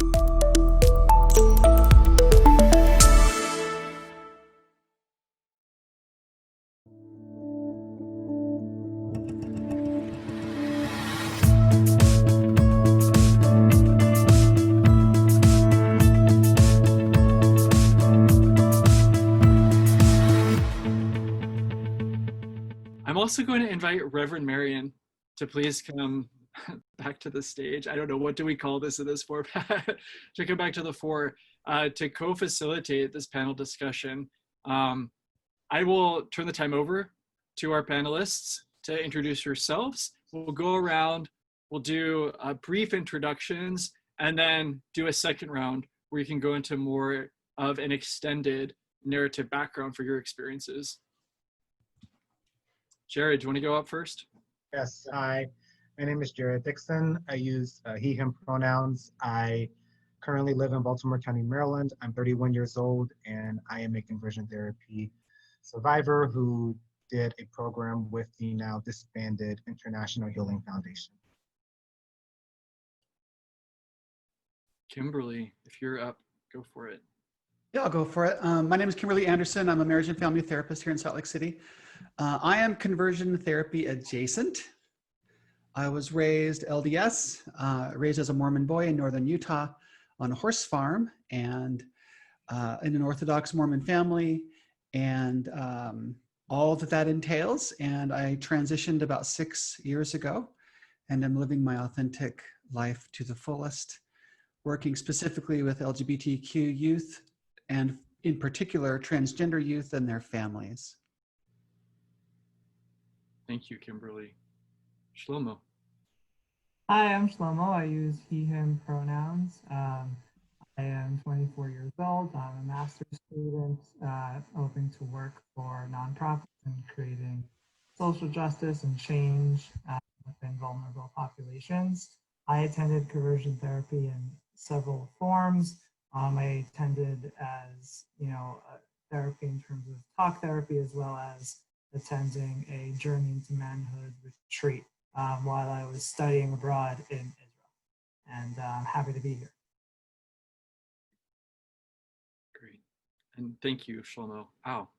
I'm also going to invite Reverend Marion to please come back to the stage. I don't know, what do we call this in this format? To come back to the fore to co-facilitate this panel discussion. I will turn the time over to our panelists to introduce yourselves. We'll go around, we'll do brief introductions, and then do a second round where you can go into more of an extended narrative background for your experiences. Jared, do you want to go up first? Yes, my name is Jared Dixon. I use he, him pronouns. I currently live in Baltimore County, Maryland. I'm 31 years old, and I am a conversion therapy survivor who did a program with the now disbanded International Healing Foundation. Kimberly, if you're up, go for it. Yeah, I'll go for it. My name is Kimberly Anderson. I'm a marriage and family therapist here in Salt Lake City. I am conversion therapy adjacent. I was raised LDS, raised as a Mormon boy in northern Utah on a horse farm and in an Orthodox Mormon family, and all that entails. And I transitioned about 6 years ago, and I'm living my authentic life to the fullest, working specifically with LGBTQ youth, and in particular, transgender youth and their families. Thank you, Kimberly. Shlomo. Hi, I'm Shlomo. I use he, him pronouns. I am 24 years old. I'm a master's student, hoping to work for nonprofits and creating social justice and change within vulnerable populations. I attended conversion therapy in several forms. I attended as, therapy in terms of talk therapy, as well as attending a Journey into Manhood retreat while I was studying abroad in Israel. And I'm happy to be here. Great. And thank you, Shlomo. Al.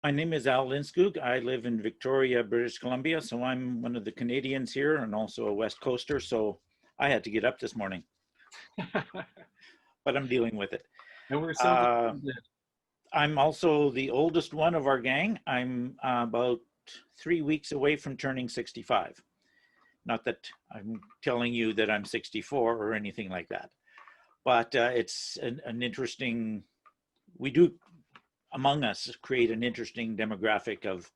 My name is Al Lindskoog. I live in Victoria, British Columbia. So I'm one of the Canadians here and also a West Coaster. So I had to get up this morning, but I'm dealing with it. And we're so I'm also the oldest one of our gang. I'm about 3 weeks away from turning 65. Not that I'm telling you that I'm 64 or anything like that, but it's an interesting, we do among us create an interesting demographic of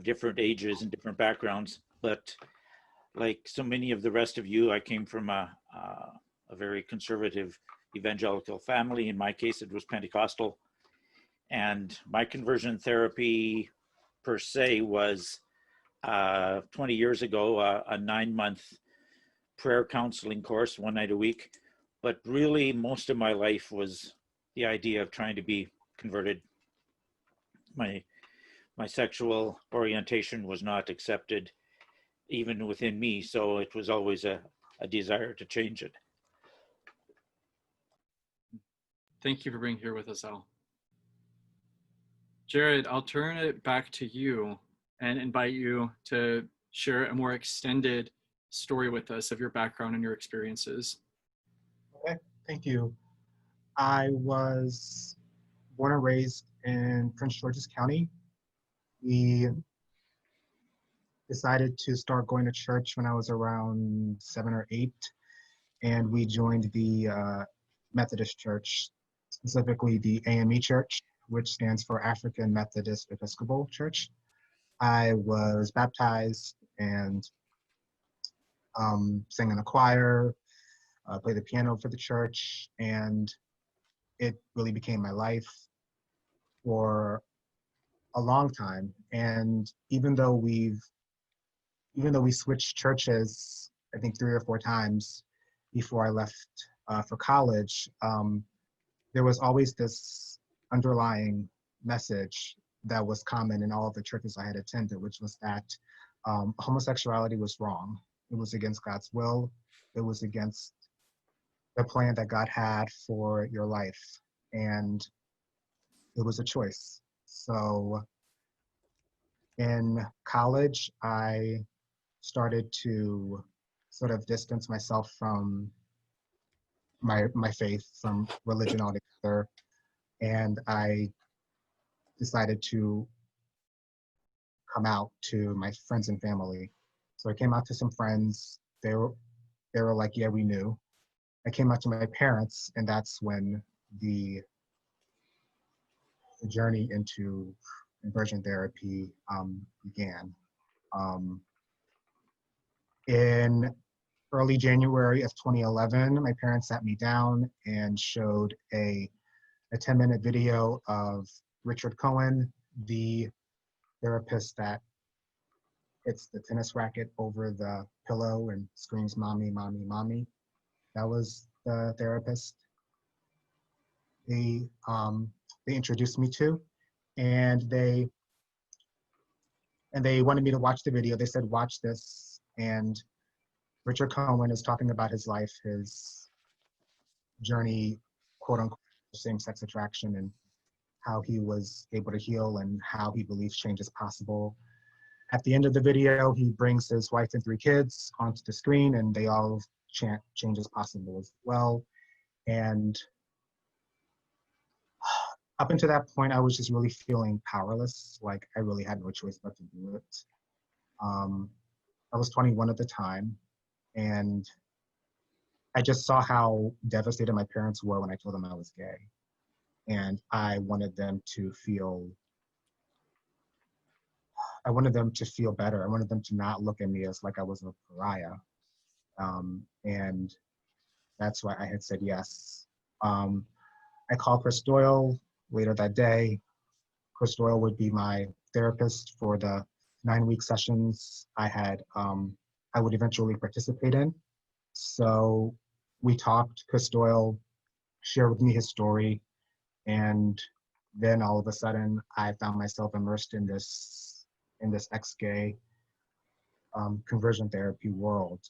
different ages and different backgrounds. But like so many of the rest of you, I came from a very conservative evangelical family. In my case, it was Pentecostal. And my conversion therapy per se was 20 years ago, a 9-month prayer counseling course, 1 night a week. But really most of my life was the idea of trying to be converted. My sexual orientation was not accepted even within me. So it was always a desire to change it. Thank you for being here with us, Al. Jared, I'll turn it back to you and invite you to share a more extended story with us of your background and your experiences. Okay, thank you. I was born and raised in Prince George's County. We decided to start going to church when I was around 7 or 8, and we joined the Methodist Church, specifically the AME Church, which stands for African Methodist Episcopal Church. I was baptized and sang in a choir, played the piano for the church, and it really became my life for a long time. And even though we switched churches, I think 3 or 4 times before I left for college, there was always this underlying message that was common in all of the churches I had attended, which was that homosexuality was wrong. It was against God's will. It was against the plan that God had for your life. And it was a choice. So in college, I started to sort of distance myself from my faith, from religion altogether. And I decided to come out to my friends and family. So I came out to some friends. They were like, yeah, we knew. I came out to my parents, and that's when the journey into conversion therapy began. In early January of 2011, my parents sat me down and showed a 10-minute video of Richard Cohen, the therapist that hits the tennis racket over the pillow and screams, "Mommy, mommy, mommy." That was the therapist they introduced me to, and they wanted me to watch the video. They said, "Watch this." And Richard Cohen is talking about his life, his journey, quote unquote, same-sex attraction, and how he was able to heal and how he believes change is possible. At the end of the video, he brings his wife and 3 kids onto the screen, and they all chant change is possible as well. And up until that point, I was just really feeling powerless. Like I really had no choice but to do it. I was 21 at the time, and I just saw how devastated my parents were when I told them I was gay. And I wanted them to feel better. I wanted them to not look at me as like I was a pariah. And that's why I had said yes. I called Chris Doyle later that day. Chris Doyle would be my therapist for the 9-week sessions I would eventually participate in. So we talked. Chris Doyle shared with me his story, and then all of a sudden I found myself immersed in this ex-gay conversion therapy world.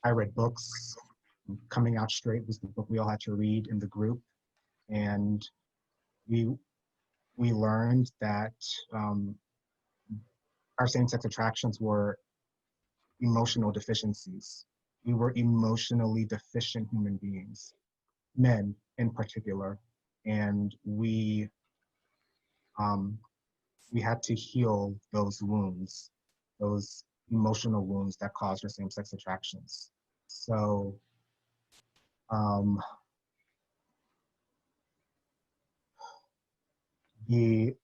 I read books. Coming Out Straight was the book we all had to read in the group, and we learned that our same-sex attractions were emotional deficiencies. We were emotionally deficient human beings, men in particular, and we had to heal those wounds, those emotional wounds that caused our same-sex attractions. So the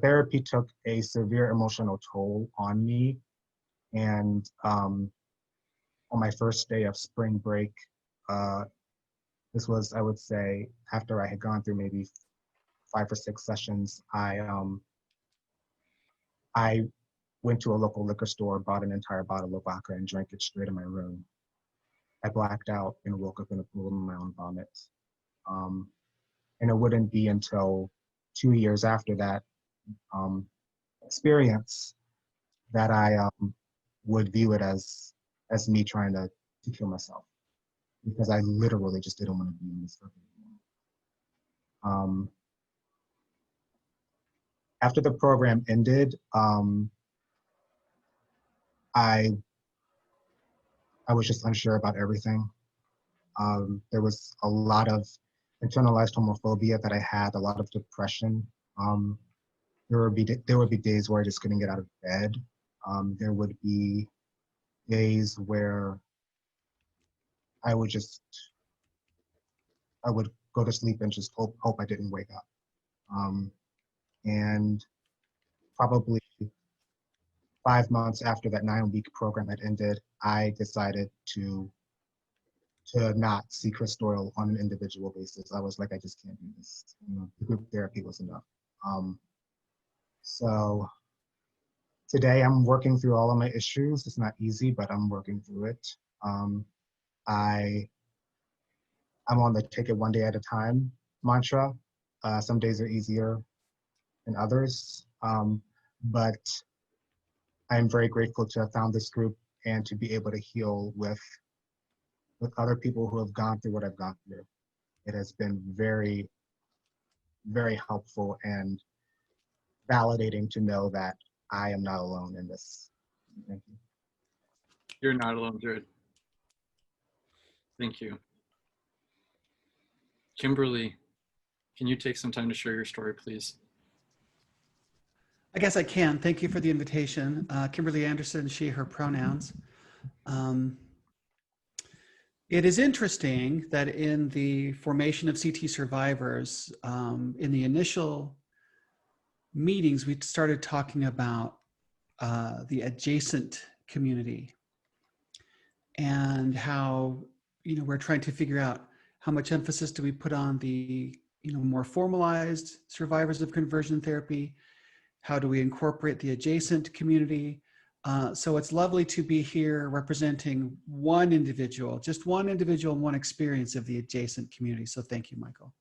therapy took a severe emotional toll on me. And on my first day of spring break, this was, I would say, after I had gone through maybe 5 or 6 sessions, I went to a local liquor store, bought an entire bottle of vodka, and drank it straight in my room. I blacked out and woke up in a pool of my own vomit. And it wouldn't be until 2 years after that experience that I would view it as me trying to kill myself, because I literally just didn't want to be in this stuff anymore. After the program ended, I was just unsure about everything. There was a lot of internalized homophobia that I had, a lot of depression. There would be days where I just couldn't get out of bed. There would be days where I would go to sleep and just hope I didn't wake up. And probably 5 months after that 9-week program had ended, I decided to not see Chris Doyle on an individual basis. I was like, I just can't do this. The group therapy was enough. So today I'm working through all of my issues. It's not easy, but I'm working through it. I'm on the take it one day at a time mantra. Some days are easier than others, but I'm very grateful to have found this group and to be able to heal with with other people who have gone through what I've gone through. It has been very, very helpful and validating to know that I am not alone in this. Thank you. You're not alone, Jared. Thank you. Kimberly, can you take some time to share your story, please? I guess I can. Thank you for the invitation. Kimberly Anderson, she, her pronouns. It is interesting that in the formation of CT survivors, in the initial meetings, we started talking about the adjacent community and how, we're trying to figure out how much emphasis do we put on the, more formalized survivors of conversion therapy. How do we incorporate the adjacent community? So it's lovely to be here representing one individual, just one individual and one experience of the adjacent community. So thank you, Michael.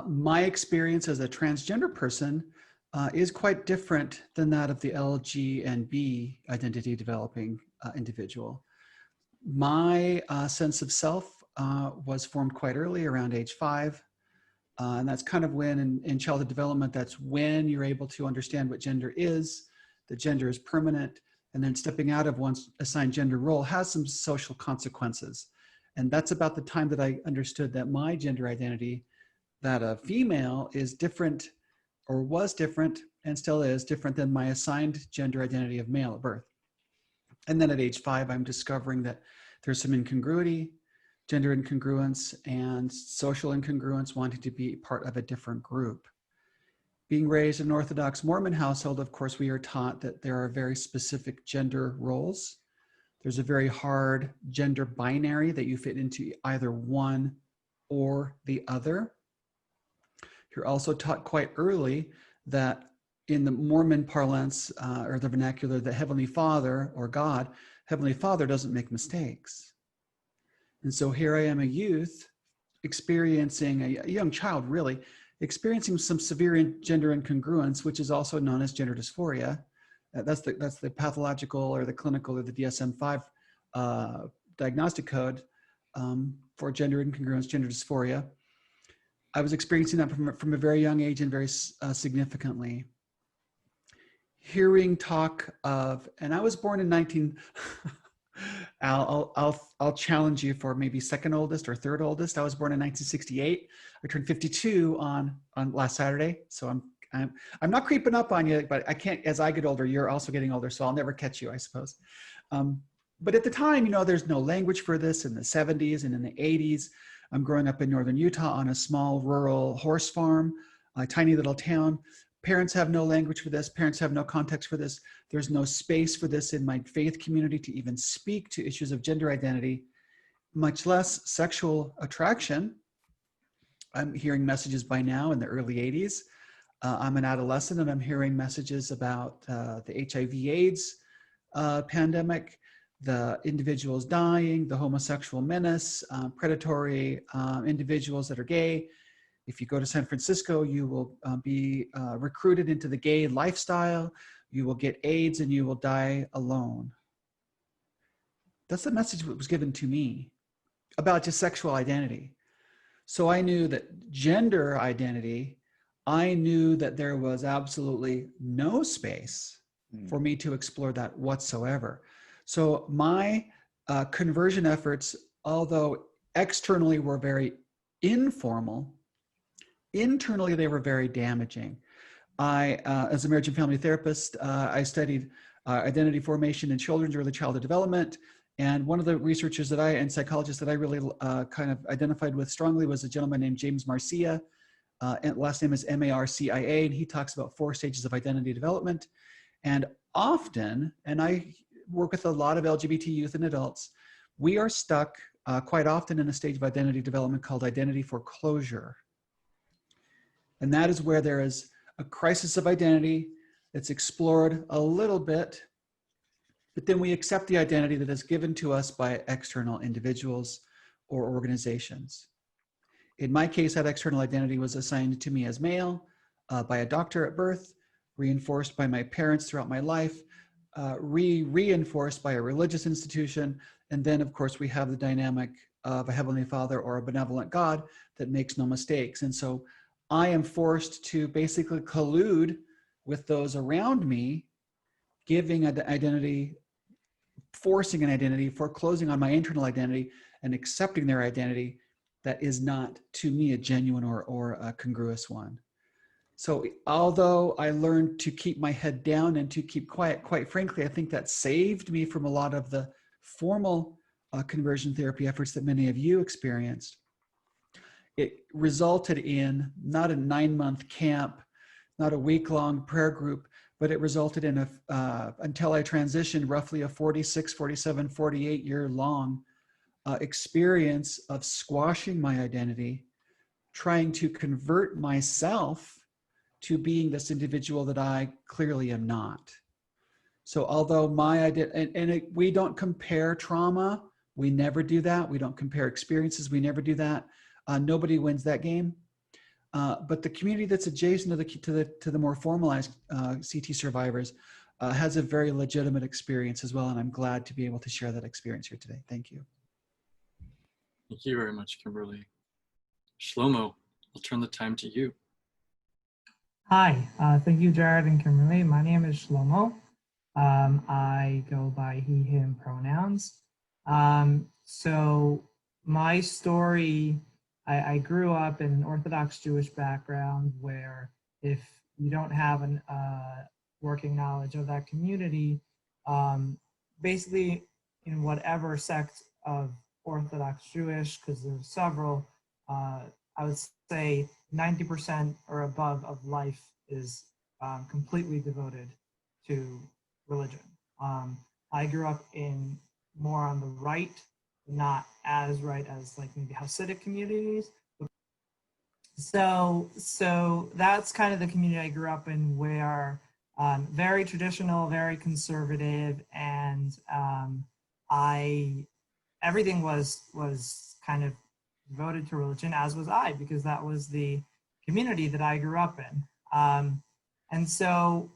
My experience as a transgender person is quite different than that of the LG and B identity developing individual. My sense of self was formed quite early, around age 5. And that's kind of when in childhood development, that's when you're able to understand what gender is, that gender is permanent, and then stepping out of one's assigned gender role has some social consequences. And that's about the time that I understood that my gender identity, that a female, is different, or was different, and still is different than my assigned gender identity of male at birth. And then at age 5, I'm discovering that there's some incongruity, gender incongruence, and social incongruence, wanting to be part of a different group. Being raised in an Orthodox Mormon household, of course, we are taught that there are very specific gender roles. There's a very hard gender binary that you fit into either one or the other. You're also taught quite early that in the Mormon parlance, or the vernacular, the Heavenly Father, or God, Heavenly Father doesn't make mistakes. And so here I am, a youth, experiencing, a young child really, experiencing some severe gender incongruence, which is also known as gender dysphoria. That's the pathological or the clinical or the DSM-5 diagnostic code for gender incongruence, gender dysphoria. I was experiencing that from a very young age and very significantly. Hearing talk of, and I was born in I'll challenge you for maybe second oldest or third oldest. I was born in 1968. I turned 52 on last Saturday. So I'm not creeping up on you, but I can't, as I get older, you're also getting older, so I'll never catch you, I suppose. But at the time, there's no language for this in the 70s and in the 80s. I'm growing up in northern Utah on a small rural horse farm, a tiny little town. Parents have no language for this. Parents have no context for this. There's no space for this in my faith community to even speak to issues of gender identity, much less sexual attraction. I'm hearing messages by now in the early 80s. I'm an adolescent and I'm hearing messages about the HIV/AIDS pandemic, the individuals dying, the homosexual menace, predatory individuals that are gay. If you go to San Francisco, you will be recruited into the gay lifestyle. You will get AIDS and you will die alone. That's the message that was given to me about just sexual identity. So I knew that gender identity, I knew that there was absolutely no space for me to explore that whatsoever. So my conversion efforts, although externally were very informal, internally they were very damaging. As a marriage and family therapist, I studied identity formation in children's early childhood development. And one of the researchers and psychologists that I really kind of identified with strongly was a gentleman named James Marcia. And last name is Marcia, and he talks about 4 stages of identity development. And often, and I work with a lot of LGBT youth and adults, we are stuck quite often in a stage of identity development called identity foreclosure. And that is where there is a crisis of identity that's explored a little bit, but then we accept the identity that is given to us by external individuals or organizations. In my case, that external identity was assigned to me as male by a doctor at birth, reinforced by my parents throughout my life, reinforced by a religious institution, And then, of course, we have the dynamic of a Heavenly Father or a benevolent God that makes no mistakes. And so I am forced to basically collude with those around me, giving an identity, forcing an identity, foreclosing on my internal identity, and accepting their identity that is not, to me, a genuine or a congruous one. So although I learned to keep my head down and to keep quiet, quite frankly, I think that saved me from a lot of the formal conversion therapy efforts that many of you experienced. It resulted in not a 9-month camp, not a week-long prayer group, but it resulted in until I transitioned, roughly a 46, 47, 48-year-long experience of squashing my identity, trying to convert myself to being this individual that I clearly am not. So although my identity, we don't compare trauma, we never do that. We don't compare experiences, we never do that. Nobody wins that game. But the community that's adjacent to the more formalized CT survivors has a very legitimate experience as well, and I'm glad to be able to share that experience here today. Thank you. Thank you very much, Kimberly. Shlomo, I'll turn the time to you. Hi, thank you, Jared and Kimberly. My name is Shlomo. I go by he, him pronouns. So my story, I grew up in an Orthodox Jewish background where if you don't have an working knowledge of that community, basically in whatever sect of Orthodox Jewish, because there's several, I would say 90% or above of life is completely devoted to religion. I grew up in more on the right, not as right as like maybe Hasidic communities. So that's kind of the community I grew up in, where very traditional, very conservative, and everything was kind of devoted to religion, as was I, because that was the community that I grew up in. And so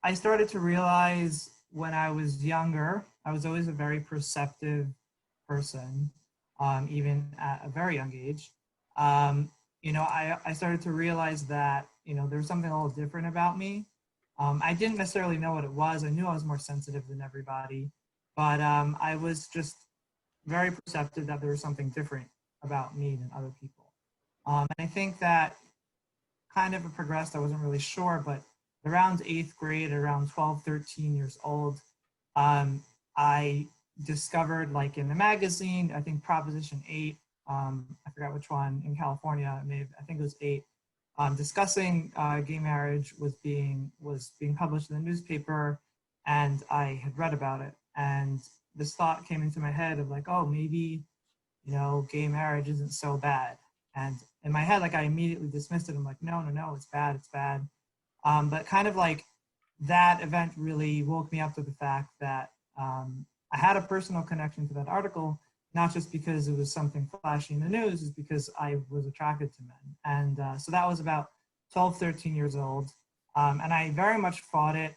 I started to realize when I was younger, I was always a very perceptive person, even at a very young age. You know, I started to realize that, you know, there was something a little different about me. I didn't necessarily know what it was. I knew I was more sensitive than everybody, but I was just very perceptive that there was something different about me than other people. And I think that kind of progressed, I wasn't really sure, but around 8th grade, around 12, 13 years old, I discovered, like in the magazine, I think Proposition 8, I forgot which one, in California, I think it was 8, discussing gay marriage was being published in the newspaper, and I had read about it. And this thought came into my head of like, oh, maybe, you know, gay marriage isn't so bad. And in my head, like, I immediately dismissed it. I'm like, no, it's bad, it's bad. But kind of like that event really woke me up to the fact that I had a personal connection to that article, not just because it was something flashy in the news, it's because I was attracted to men. And so that was about 12, 13 years old. And I very much fought it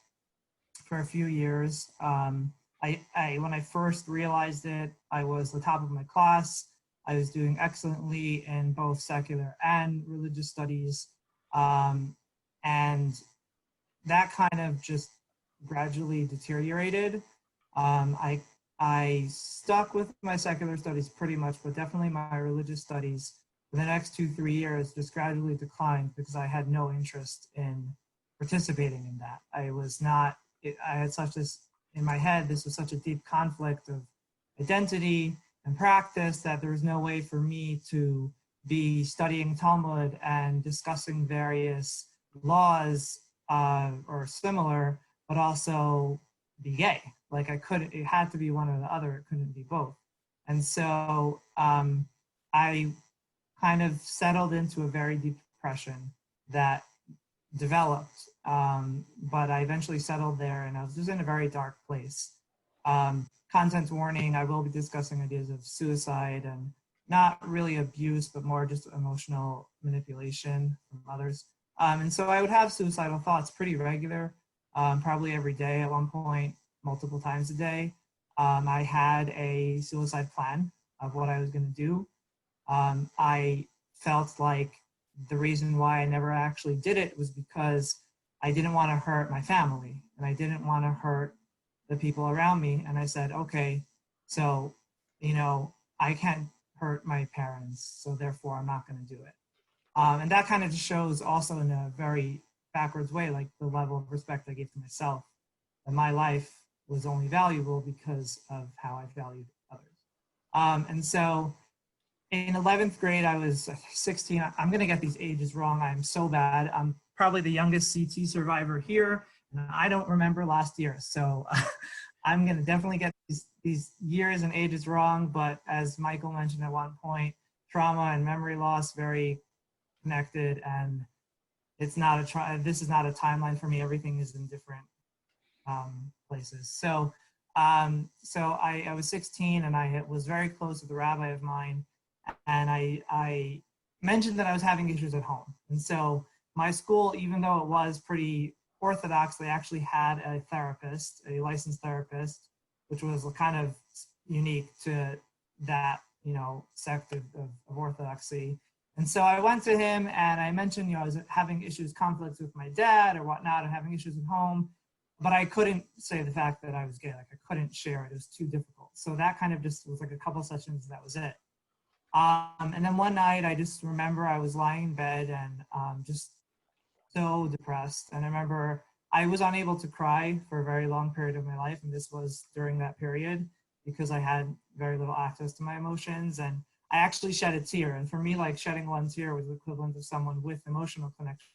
for a few years. When I first realized it, I was the top of my class. I was doing excellently in both secular and religious studies. And that kind of just gradually deteriorated. I stuck with my secular studies pretty much, but definitely my religious studies for the next 2-3 years just gradually declined because I had no interest in participating in that. I had such this, in my head, this was such a deep conflict of identity and practice that there was no way for me to be studying Talmud and discussing various laws or similar, but also be gay. Like I couldn't, it had to be one or the other, it couldn't be both. And so I kind of settled into a very deep depression that developed, but I eventually settled there and I was just in a very dark place. Content warning, I will be discussing ideas of suicide and not really abuse, but more just emotional manipulation from others. And so I would have suicidal thoughts pretty regular, probably every day at one point, multiple times a day. I had a suicide plan of what I was going to do. I felt like the reason why I never actually did it was because I didn't want to hurt my family and I didn't want to hurt the people around me. And I said, okay, so, you know, I can't hurt my parents, so therefore I'm not going to do it. And that kind of just shows also in a very backwards way, like the level of respect I gave to myself. And my life was only valuable because of how I valued others. And so in 11th grade, I was 16. I'm going to get these ages wrong. I'm so bad. I'm probably the youngest CT survivor here. And I don't remember last year. So I'm going to definitely get these years and ages wrong. But as Michael mentioned at one point, trauma and memory loss, very connected. And it's not this is not a timeline for me. Everything is in different places. So I was 16 and I was very close with a rabbi of mine. And I mentioned that I was having issues at home. And so my school, even though it was pretty orthodox, they actually had a therapist, a licensed therapist, which was kind of unique to that, you know, sect of orthodoxy. And so I went to him and I mentioned, you know, I was having conflicts with my dad or whatnot, and having issues at home, but I couldn't say the fact that I was gay. Like I couldn't share it. It was too difficult. So that kind of just was like a couple sessions. That was it. And then one night I just remember I was lying in bed and just so depressed. And I remember I was unable to cry for a very long period of my life. And this was during that period because I had very little access to my emotions. And I actually shed a tear. And for me, like shedding one tear was the equivalent of someone with emotional connection,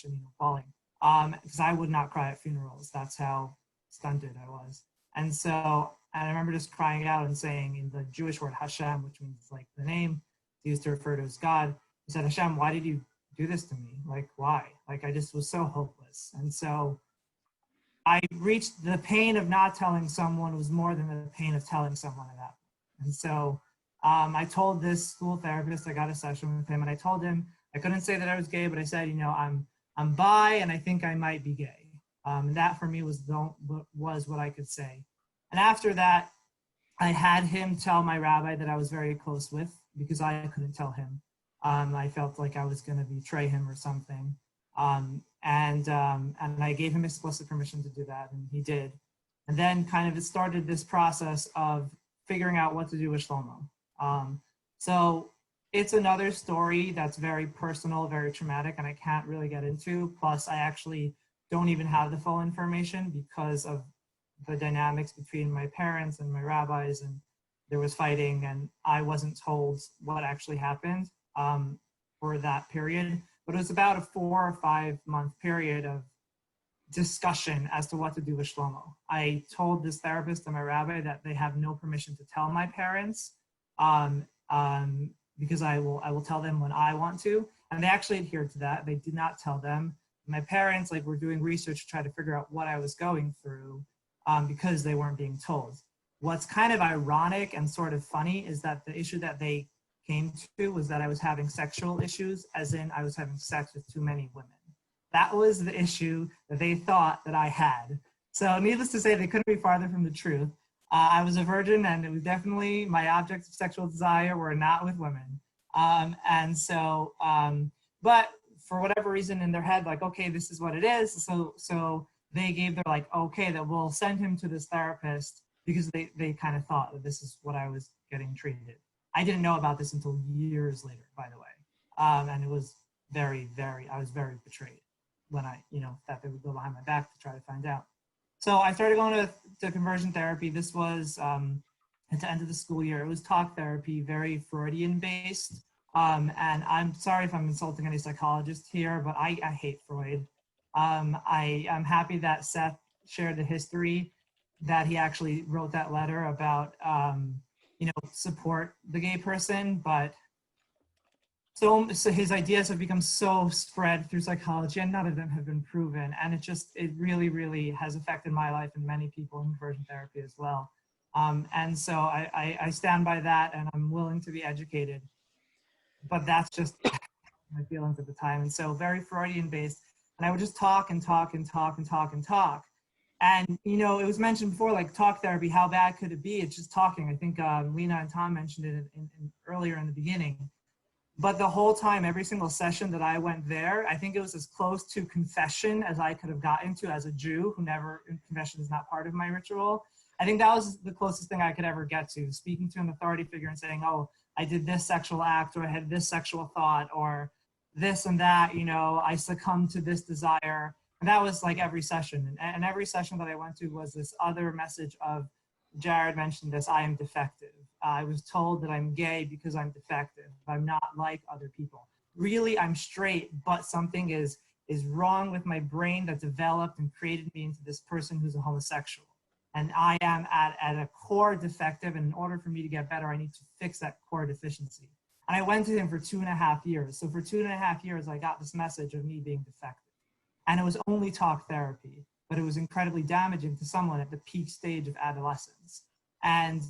you know, falling. Because I would not cry at funerals. That's how stunted I was. And so I remember just crying out and saying in the Jewish word Hashem, which means like the name used to refer to as God, I said, Hashem, why did you do this to me? Like, why? Like, I just was so hopeless. And so I reached the pain of not telling someone was more than the pain of telling someone at that point. And so I told this school therapist, I got a session with him, and I told him, I couldn't say that I was gay, but I said, you know, I'm bi and I think I might be gay. And that for me was what I could say. And after that, I had him tell my rabbi that I was very close with because I couldn't tell him. I felt like I was going to betray him or something. And I gave him explicit permission to do that, and he did. And then kind of it started this process of figuring out what to do with Shlomo. So it's another story that's very personal, very traumatic, and I can't really get into. Plus, I actually don't even have the full information because of the dynamics between my parents and my rabbis, and there was fighting, and I wasn't told what actually happened for that period. But it was about a 4 or 5 month period of discussion as to what to do with Shlomo. I told this therapist and my rabbi that they have no permission to tell my parents because I will tell them when I want to. And they actually adhered to that. They did not tell them. My parents were doing research to try to figure out what I was going through because they weren't being told. What's kind of ironic and sort of funny is that the issue that they came to was that I was having sexual issues, as in I was having sex with too many women. That was the issue that they thought that I had. So needless to say, they couldn't be farther from the truth. I was a virgin, and it was definitely my objects of sexual desire were not with women. But for whatever reason in their head, okay, this is what it is. So they gave their okay, that we'll send him to this therapist because they kind of thought that this is what I was getting treated. I didn't know about this until years later, by the way. And it was I was very betrayed when I, that they would go behind my back to try to find out. So I started going to conversion therapy. This was at the end of the school year. It was talk therapy, very Freudian based. And I'm sorry if I'm insulting any psychologist here, but I hate Freud. I'm happy that Seth shared the history that he actually wrote that letter about, support the gay person, but so his ideas have become so spread through psychology, and none of them have been proven. And it really, really has affected my life and many people in conversion therapy as well. And so I stand by that, and I'm willing to be educated. But that's just my feelings at the time. And so very Freudian based. And I would just talk and talk and talk and talk and talk. And, you know, it was mentioned before, like talk therapy, how bad could it be? It's just talking. I think Lena and Tom mentioned it earlier in the beginning. But the whole time, every single session that I went there, I think it was as close to confession as I could have gotten to as a Jew who never, confession is not part of my ritual. I think that was the closest thing I could ever get to, speaking to an authority figure and saying, oh, I did this sexual act, or I had this sexual thought, or this and that, you know, I succumbed to this desire. And that was like every session. And every session that I went to was this other message of, Jared mentioned this, I am defective. I was told that I'm gay because I'm defective. I'm not like other people. Really, I'm straight, but something is wrong with my brain that developed and created me into this person who's a homosexual. And I am at a core defective, and in order for me to get better, I need to fix that core deficiency. And I went to him for 2.5 years. So for 2.5 years, I got this message of me being defective. And it was only talk therapy, but it was incredibly damaging to someone at the peak stage of adolescence. And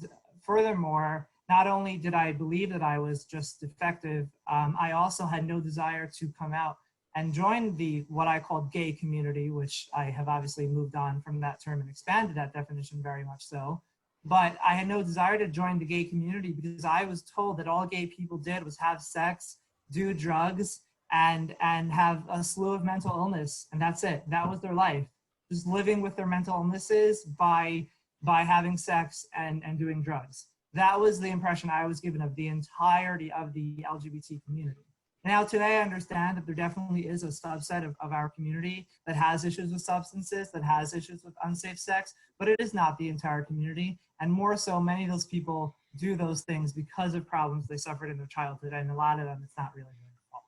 furthermore, not only did I believe that I was just defective, I also had no desire to come out and join the what I called gay community, which I have obviously moved on from that term and expanded that definition very much so. But I had no desire to join the gay community because I was told that all gay people did was have sex, do drugs, and have a slew of mental illness, and that's it. That was their life, just living with their mental illnesses by having sex and doing drugs. That was the impression I was given of the entirety of the LGBT community. Now today I understand that there definitely is a subset of our community that has issues with substances, that has issues with unsafe sex, but it is not the entire community. And more so, many of those people do those things because of problems they suffered in their childhood, and a lot of them, it's not really their fault.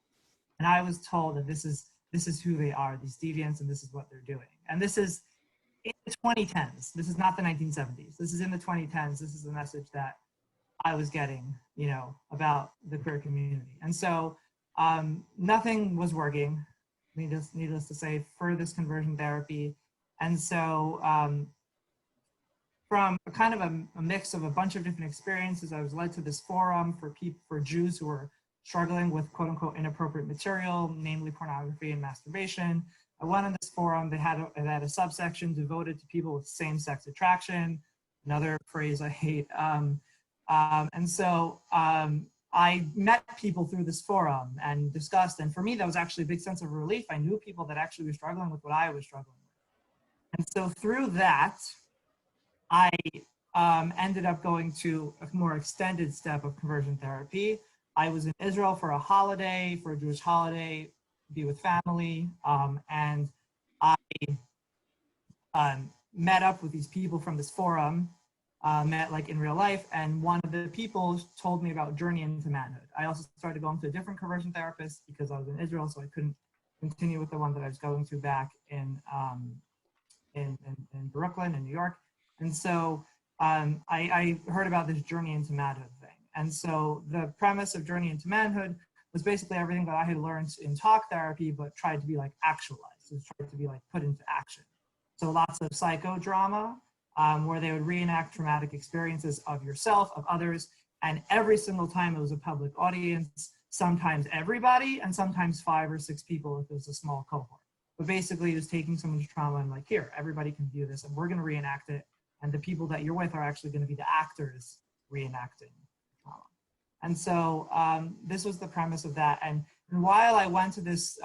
And I was told that this is who they are, these deviants, and this is what they're doing. And this is in the 2010s. This is not the 1970s. This is in the 2010s. This is the message that I was getting, you know, about the queer community. And so nothing was working, needless to say, for this conversion therapy. And so from kind of a mix of a bunch of different experiences, I was led to this forum for Jews who were struggling with quote unquote inappropriate material, namely pornography and masturbation. I went on this forum. They had a subsection devoted to people with same-sex attraction, another phrase I hate. And so I met people through this forum and discussed, and for me, that was actually a big sense of relief. I knew people that actually were struggling with what I was struggling with. And so through that, I ended up going to a more extended step of conversion therapy. I was in Israel for a holiday, for a Jewish holiday, be with family, and I met up with these people from this forum, met like in real life, and one of the people told me about Journey into Manhood. I also started going to a different conversion therapist because I was in Israel, so I couldn't continue with the one that I was going to back in Brooklyn in New York. And so I heard about this Journey into Manhood thing. And so the premise of Journey into Manhood was basically everything that I had learned in talk therapy, but tried to be like actualized. It was tried to be like put into action. So lots of psychodrama, where they would reenact traumatic experiences of yourself, of others, and every single time it was a public audience, sometimes everybody, and sometimes 5 or 6 people if it was a small cohort. But basically it was taking someone's trauma and like, here, everybody can view this and we're gonna reenact it, and the people that you're with are actually gonna be the actors reenacting trauma. And so this was the premise of that. And while I went to this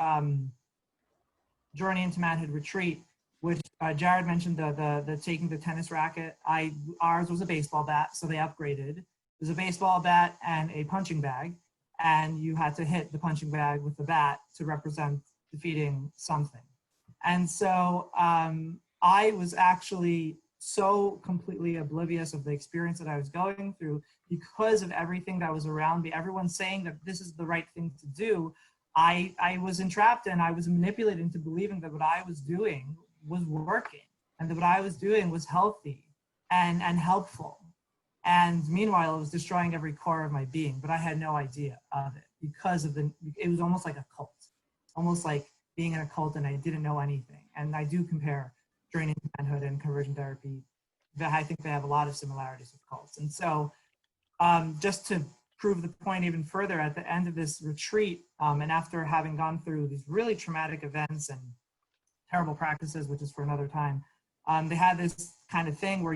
Journey into Manhood retreat, which Jared mentioned the taking the tennis racket, ours was a baseball bat, so they upgraded. It was a baseball bat and a punching bag, and you had to hit the punching bag with the bat to represent defeating something. And so I was actually so completely oblivious of the experience that I was going through because of everything that was around me. Everyone saying that this is the right thing to do. I was entrapped and I was manipulated into believing that what I was doing was working and that what I was doing was healthy and helpful. And meanwhile, it was destroying every core of my being, but I had no idea of it because of it was almost like a cult, almost like being in a cult and I didn't know anything. And I do compare Journey into Manhood and conversion therapy. I think they have a lot of similarities with cults. And so just to prove the point even further, at the end of this retreat, and after having gone through these really traumatic events and terrible practices, which is for another time, They had this kind of thing where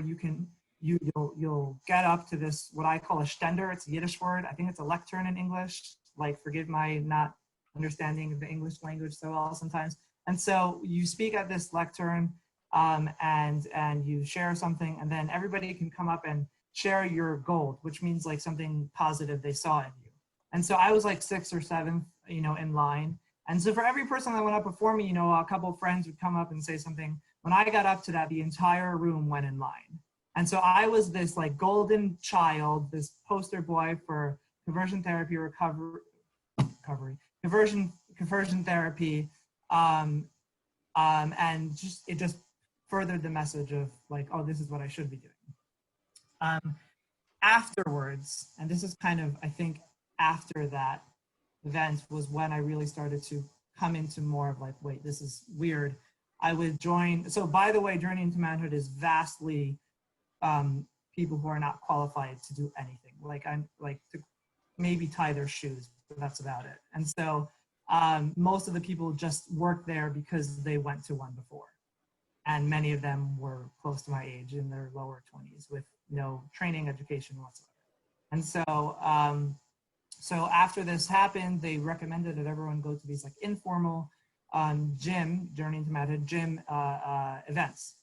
you'll get up to this, what I call a stender. It's a Yiddish word. I think it's a lectern in English. Like, forgive my not understanding of the English language so well sometimes. And so you speak at this lectern, and you share something, and then everybody can come up and share your gold, which means like something positive they saw in you. And so I was like 6th or 7th, in line. And so for every person that went up before me, a couple of friends would come up and say something. When I got up to that, the entire room went in line. And so I was this like golden child, this poster boy for conversion therapy conversion therapy. And it just furthered the message of like, oh, this is what I should be doing. Afterwards, and this is kind of, I think, after that event was when I really started to come into more of like, wait, this is weird. I would join, so by the way, Journey into Manhood is vastly people who are not qualified to do anything. Like, I'm like to maybe tie their shoes, but that's about it. And so most of the people just work there because they went to one before. And many of them were close to my age, in their lower 20s, with no training, education whatsoever. And so, so after this happened, they recommended that everyone go to these like informal gym, Journey into Manhood gym events.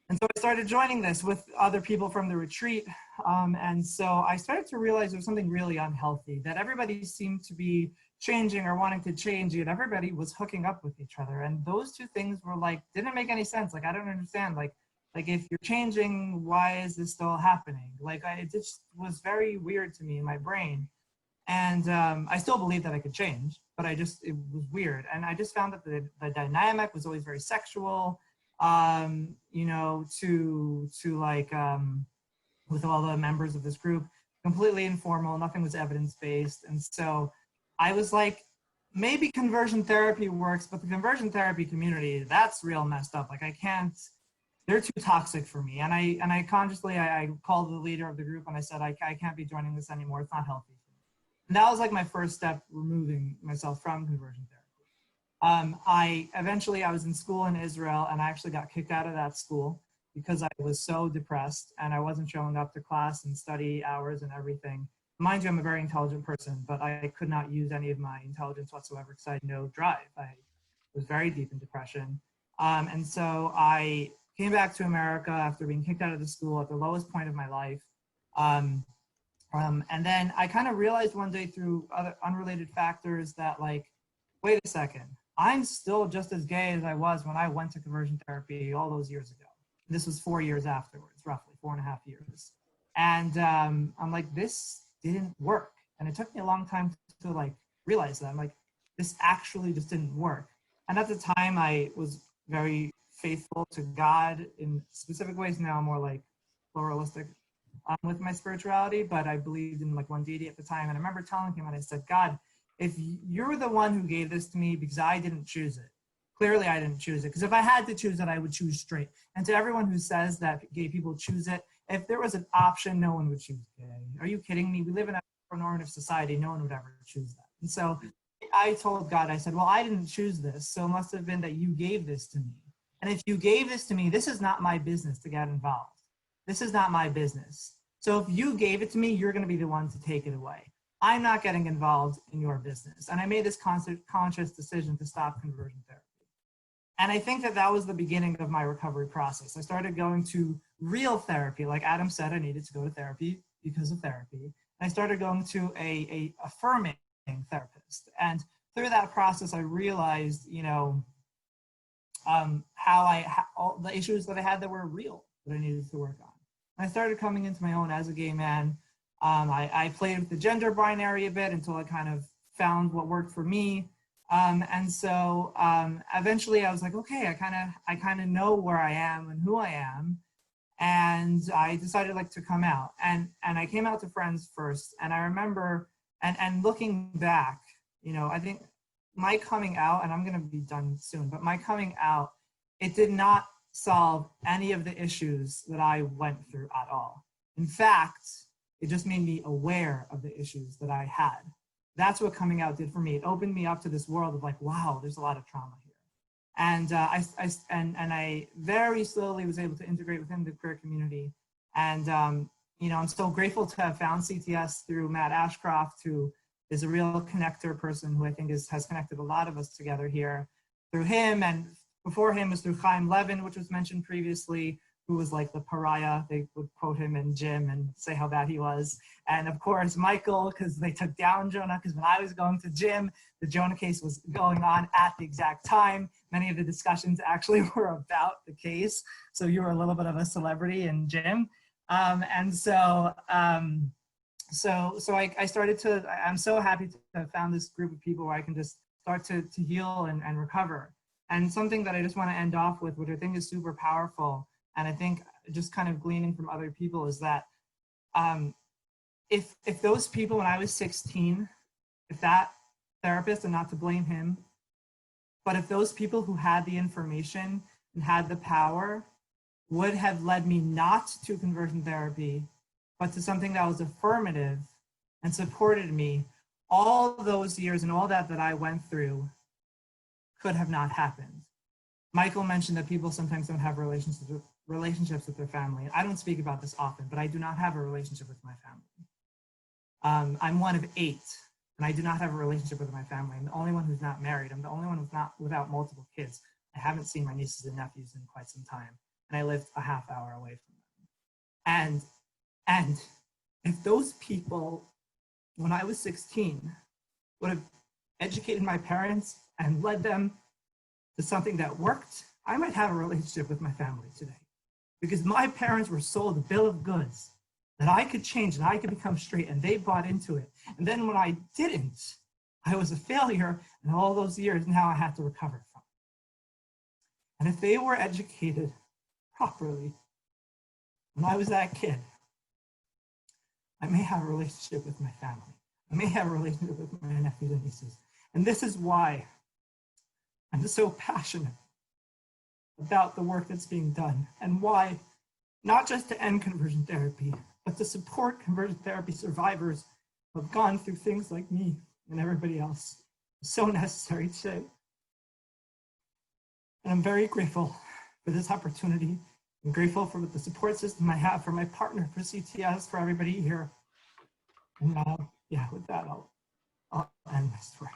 And so I started joining this with other people from the retreat. And so I started to realize there was something really unhealthy, that everybody seemed to be changing or wanting to change, yet everybody was hooking up with each other. And those two things were like, didn't make any sense. Like, I don't understand. Like if you're changing, why is this still happening? Like, it just was very weird to me in my brain. And I still believe that I could change, but it was weird. And I just found that the dynamic was always very sexual, to like, with all the members of this group, completely informal, nothing was evidence-based. And so I was like, maybe conversion therapy works, but the conversion therapy community, that's real messed up. Like, I can't, they're too toxic for me. And I consciously, I called the leader of the group and I said, I can't be joining this anymore. It's not healthy for me. And that was like my first step, removing myself from conversion therapy. I was in school in Israel, and I actually got kicked out of that school because I was so depressed and I wasn't showing up to class and study hours and everything. Mind you, I'm a very intelligent person, but I could not use any of my intelligence whatsoever because I had no drive. I was very deep in depression. And so I came back to America after being kicked out of the school at the lowest point of my life. And then I kind of realized one day through other unrelated factors that, like, wait a second, I'm still just as gay as I was when I went to conversion therapy all those years ago. This was 4 years afterwards, roughly 4.5 years. And I'm like, this didn't work. And it took me a long time to like realize that. I'm like, this actually just didn't work. And at the time I was very faithful to God in specific ways. Now I'm more like pluralistic with my spirituality, but I believed in like one deity at the time. And I remember telling him, and I said, God, if you're the one who gave this to me because I didn't choose it, clearly I didn't choose it. Because if I had to choose it, I would choose straight. And to everyone who says that gay people choose it, if there was an option, no one would choose gay. Are you kidding me? We live in a normative society. No one would ever choose that. And so I told God, I said, well, I didn't choose this. So it must have been that you gave this to me. And if you gave this to me, this is not my business to get involved. This is not my business. So if you gave it to me, you're going to be the one to take it away. I'm not getting involved in your business. And I made this conscious decision to stop conversion therapy. And I think that that was the beginning of my recovery process. I started going to real therapy. Like Adam said, I needed to go to therapy because of therapy. I started going to a affirming therapist. And through that process, I realized, all the issues that I had that were real that I needed to work on. I started coming into my own as a gay man. I played with the gender binary a bit until I kind of found what worked for me. And so eventually I was like, okay, I kind of know where I am and who I am. And I decided like to come out, and I came out to friends first. And I remember, and looking back, I think my coming out, and I'm going to be done soon, but my coming out, it did not solve any of the issues that I went through at all. In fact, it just made me aware of the issues that I had. That's what coming out did for me. It opened me up to this world of like, wow, there's a lot of trauma here. And I very slowly was able to integrate within the queer community. And you know, I'm so grateful to have found CTS through Matt Ashcroft, who is a real connector person who I think has connected a lot of us together here. Through him, and before him was through Chaim Levin, which was mentioned previously, who was like the pariah. They would quote him in gym and say how bad he was. And of course, Michael, because they took down Jonah, because when I was going to gym, the Jonah case was going on at the exact time. Many of the discussions actually were about the case. So you were a little bit of a celebrity in gym. I started to, I'm so happy to have found this group of people where I can just start to heal and recover. And something that I just want to end off with, which I think is super powerful, and I think just kind of gleaning from other people, is that if those people when I was 16, if that therapist, and not to blame him, but if those people who had the information and had the power would have led me not to conversion therapy, but to something that was affirmative and supported me, all those years and all that I went through could have not happened. Michael mentioned that people sometimes don't have relationships with their family. I don't speak about this often, but I do not have a relationship with my family. I'm one of 8, and I do not have a relationship with my family. I'm the only one who's not married. I'm the only one without multiple kids. I haven't seen my nieces and nephews in quite some time, and I live a half hour away from them. And if those people, when I was 16, would have educated my parents and led them to something that worked, I might have a relationship with my family today. Because my parents were sold a bill of goods that I could change and I could become straight, and they bought into it. And then when I didn't, I was a failure, and all those years now I had to recover from. And if they were educated properly when I was that kid, I may have a relationship with my family. I may have a relationship with my nephews and nieces. And this is why I'm just so passionate about the work that's being done, and why, not just to end conversion therapy, but to support conversion therapy survivors who have gone through things like me and everybody else, is so necessary today. And I'm very grateful for this opportunity. I'm grateful for the support system I have, for my partner, for CTS, for everybody here. And yeah, with that, I'll end my story.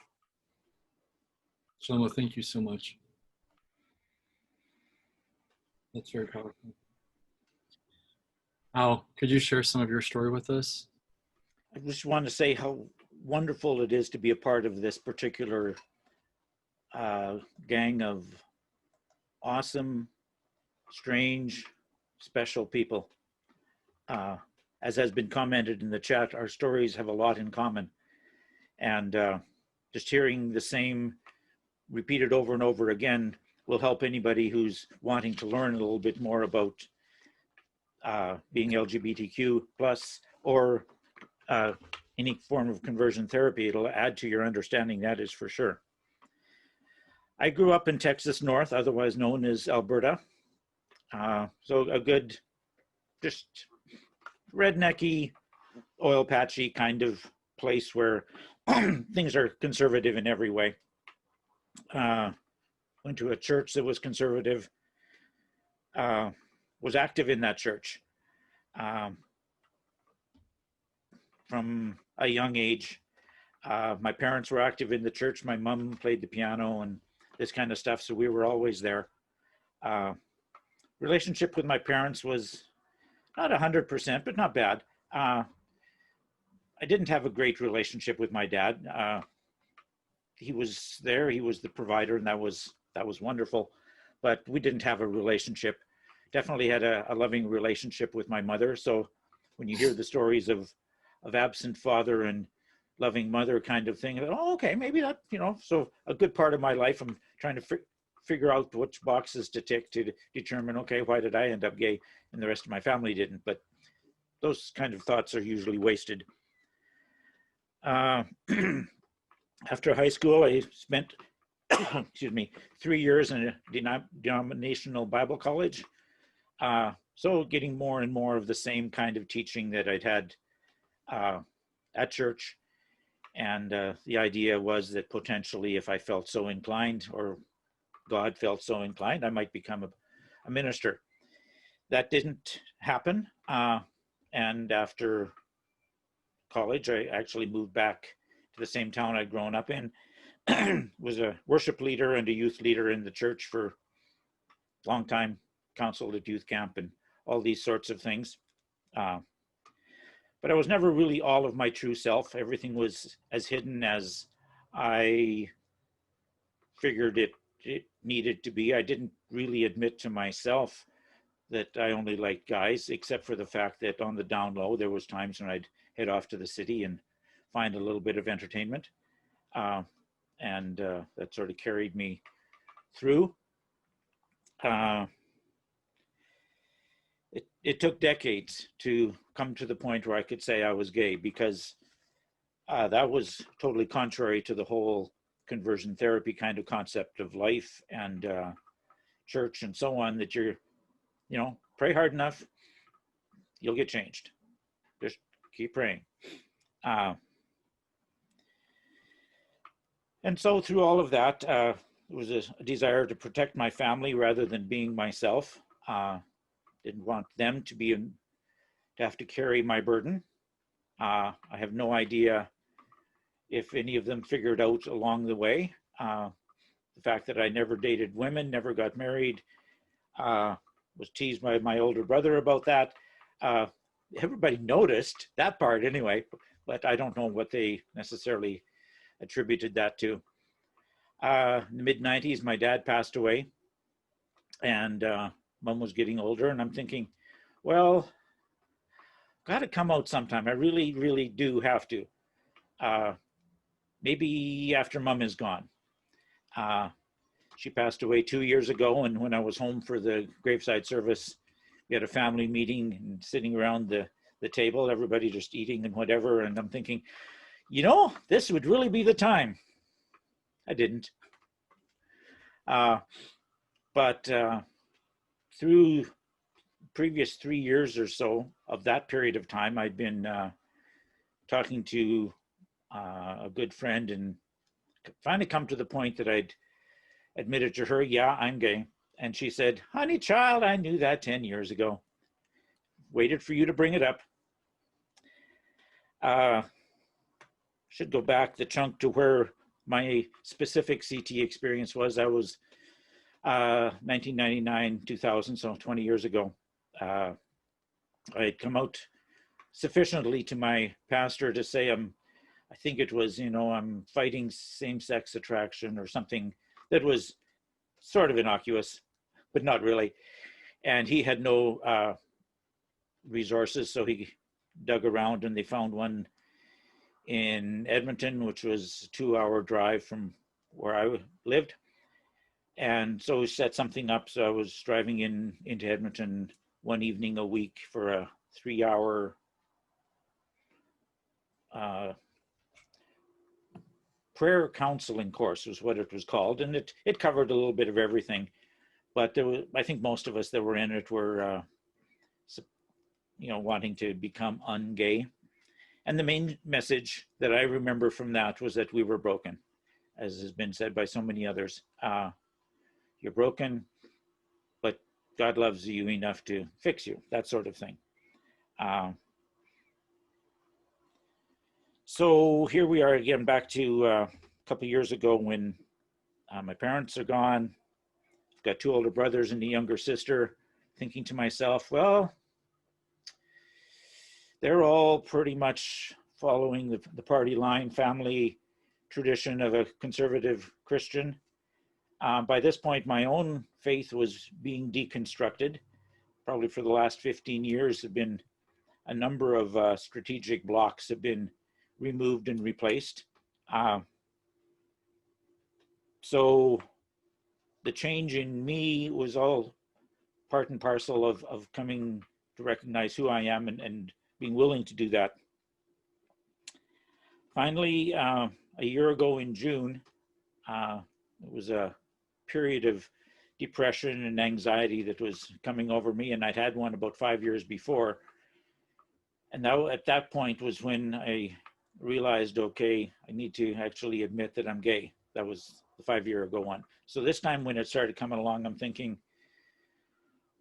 Shlomo, thank you so much. That's very powerful. Al, could you share some of your story with us? I just want to say how wonderful it is to be a part of this particular gang of awesome, strange, special people. As has been commented in the chat, our stories have a lot in common. And just hearing the same repeated over and over again will help anybody who's wanting to learn a little bit more about being LGBTQ plus, or any form of conversion therapy. It'll add to your understanding, that is for sure. I grew up in Texas North, otherwise known as Alberta. So a good, just rednecky, oil patchy kind of place where things are conservative in every way. Went to a church that was conservative, was active in that church from a young age. My parents were active in the church. My mom played the piano and this kind of stuff, so we were always there. Relationship with my parents was not 100%, but not bad. I didn't have a great relationship with my dad. He was there, he was the provider, and that was wonderful, but we didn't have a relationship. Definitely had a loving relationship with my mother. So when you hear the stories of absent father and loving mother kind of thing, oh, okay, maybe that, you know, so a good part of my life, I'm trying to figure out which boxes to tick to determine, okay, why did I end up gay and the rest of my family didn't? But those kind of thoughts are usually wasted. After high school, I spent, excuse me, 3 years in a denominational Bible college. So getting more and more of the same kind of teaching that I'd had at church. And the idea was that potentially if I felt so inclined or God felt so inclined, I might become a minister. That didn't happen. And after college, I actually moved back to the same town I'd grown up in. Was a worship leader and a youth leader in the church for a long time, counseled at youth camp and all these sorts of things. But I was never really all of my true self. Everything was as hidden as I figured it needed to be. I didn't really admit to myself that I only liked guys, except for the fact that on the down low, there was times when I'd head off to the city and find a little bit of entertainment. And that sort of carried me through. It took decades to come to the point where I could say I was gay, because that was totally contrary to the whole conversion therapy kind of concept of life and church and so on, that you're, pray hard enough, you'll get changed. Just keep praying. And so through all of that, it was a desire to protect my family rather than being myself. Didn't want them to have to carry my burden. I have no idea if any of them figured out along the way. The fact that I never dated women, never got married, was teased by my older brother about that. Everybody noticed that part anyway, but I don't know what they necessarily attributed that to. In the mid-90s, my dad passed away, and Mom was getting older, and I'm thinking, well, got to come out sometime. I really, really do have to. Maybe after Mom is gone. She passed away 2 years ago, and when I was home for the graveside service, we had a family meeting and sitting around the table, everybody just eating and whatever, and I'm thinking, this would really be the time. I didn't. But through previous 3 years or so of that period of time, I'd been talking to a good friend and finally come to the point that I'd admitted to her, yeah, I'm gay. And she said, honey child, I knew that 10 years ago. Waited for you to bring it up. Should go back the chunk to where my specific CT experience was. I was 1999, 2000, so 20 years ago. I had come out sufficiently to my pastor to say I think it was, I'm fighting same-sex attraction or something that was sort of innocuous, but not really. And he had no resources, so he dug around and they found one in Edmonton, which was a 2-hour drive from where I lived. And so we set something up. So I was driving into Edmonton one evening a week for a 3-hour prayer counseling course was what it was called. And it covered a little bit of everything. But I think most of us that were in it were, wanting to become ungay. And the main message that I remember from that was that we were broken, as has been said by so many others. You're broken, but God loves you enough to fix you, that sort of thing. So here we are again, back to a couple of years ago when my parents are gone. I've got 2 older brothers and a younger sister, thinking to myself, well, they're all pretty much following the party line, family tradition of a conservative Christian. By this point, my own faith was being deconstructed. Probably for the last 15 years, have been a number of strategic blocks have been removed and replaced. So the change in me was all part and parcel of coming to recognize who I am and being willing to do that. Finally, a year ago in June, it was a period of depression and anxiety that was coming over me, and I'd had one about 5 years before. And now at that point was when I realized, okay, I need to actually admit that I'm gay. That was the 5-year ago one. So this time when it started coming along, I'm thinking,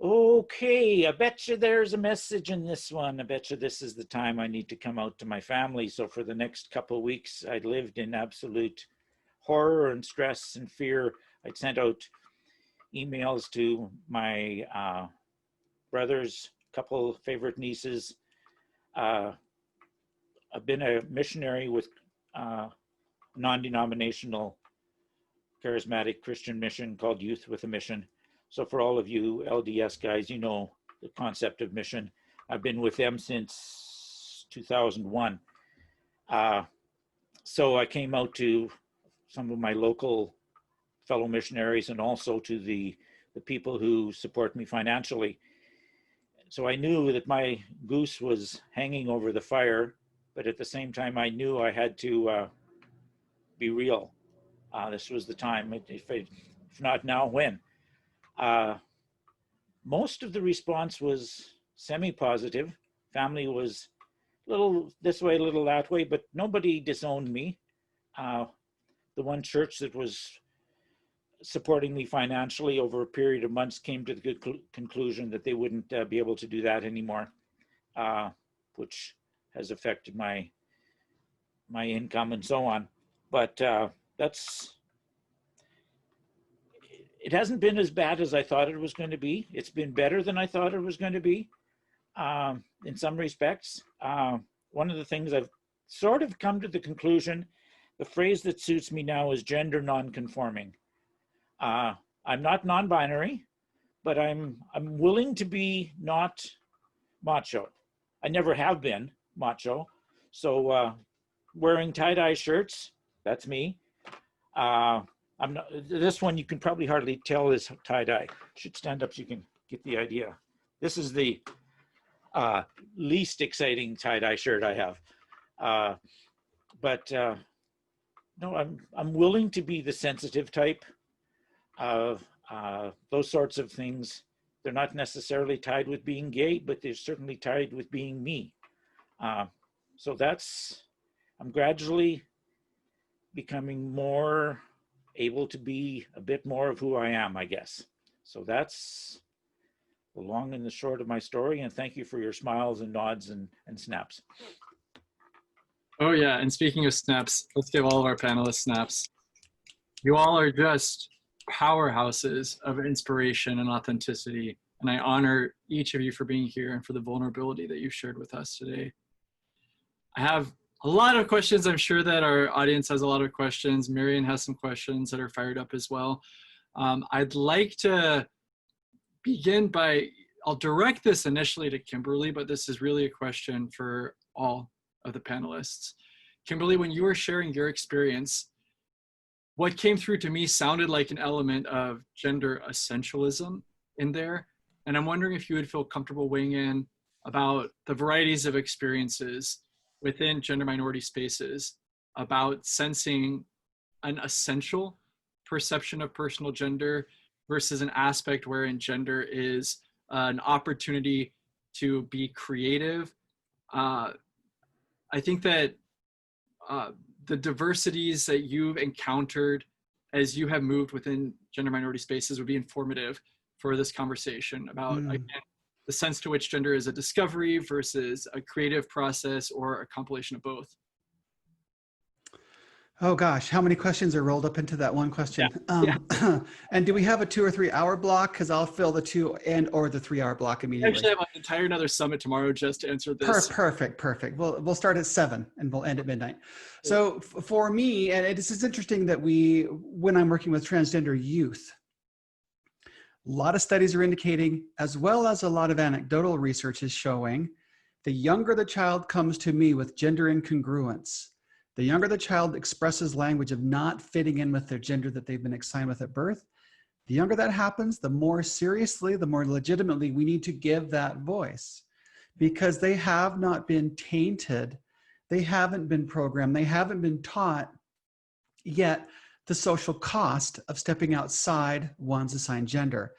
okay, I bet you there's a message in this one. I bet you this is the time I need to come out to my family. So for the next couple of weeks, I lived in absolute horror and stress and fear. I'd sent out emails to my brothers, couple favorite nieces. I've been a missionary with non-denominational charismatic Christian mission called Youth with a Mission. So for all of you LDS guys, you know the concept of mission. I've been with them since 2001. So I came out to some of my local fellow missionaries and also to the people who support me financially. So I knew that my goose was hanging over the fire, but at the same time, I knew I had to be real. This was the time, if not now, when? Most of the response was semi-positive. Family was a little this way, a little that way, but nobody disowned me. The one church that was supporting me financially over a period of months came to the conclusion that they wouldn't be able to do that anymore, which has affected my income and so on. But it hasn't been as bad as I thought it was going to be. It's been better than I thought it was going to be in some respects. One of the things I've sort of come to the conclusion, the phrase that suits me now is gender non-conforming. I'm not non-binary, but I'm willing to be not macho. I never have been macho. So wearing tie-dye shirts, that's me. I'm not, this one you can probably hardly tell is tie-dye. Should stand up so you can get the idea. This is the least exciting tie-dye shirt I have. No, I'm willing to be the sensitive type of those sorts of things. They're not necessarily tied with being gay, but they're certainly tied with being me. So I'm gradually becoming more able to be a bit more of who I am, I guess. So that's the long and the short of my story. And thank you for your smiles and nods and snaps. Oh yeah, and speaking of snaps, let's give all of our panelists snaps. You all are just powerhouses of inspiration and authenticity. And I honor each of you for being here and for the vulnerability that you've shared with us today. I have a lot of questions. I'm sure that our audience has a lot of questions. Marian has some questions that are fired up as well. I'd like to begin by, I'll direct this initially to Kimberly, but this is really a question for all of the panelists. Kimberly, when you were sharing your experience, what came through to me sounded like an element of gender essentialism in there. And I'm wondering if you would feel comfortable weighing in about the varieties of experiences within gender minority spaces about sensing an essential perception of personal gender versus an aspect wherein gender is an opportunity to be creative. I think that the diversities that you've encountered as you have moved within gender minority spaces would be informative for this conversation about, again, the sense to which gender is a discovery versus a creative process or a compilation of both. Oh gosh, how many questions are rolled up into that one question? Yeah. And do we have a 2 or 3 hour block? Because I'll fill the 2 or the 3 hour block immediately. Actually, I have an entire another summit tomorrow just to answer this. Perfect. We'll start at 7 and we'll end at midnight. So for me, and this is interesting that when I'm working with transgender youth, a lot of studies are indicating, as well as a lot of anecdotal research is showing, the younger the child comes to me with gender incongruence, the younger the child expresses language of not fitting in with their gender that they've been assigned with at birth, the younger that happens, the more seriously, the more legitimately we need to give that voice, because they have not been tainted, they haven't been programmed, they haven't been taught yet the social cost of stepping outside one's assigned gender.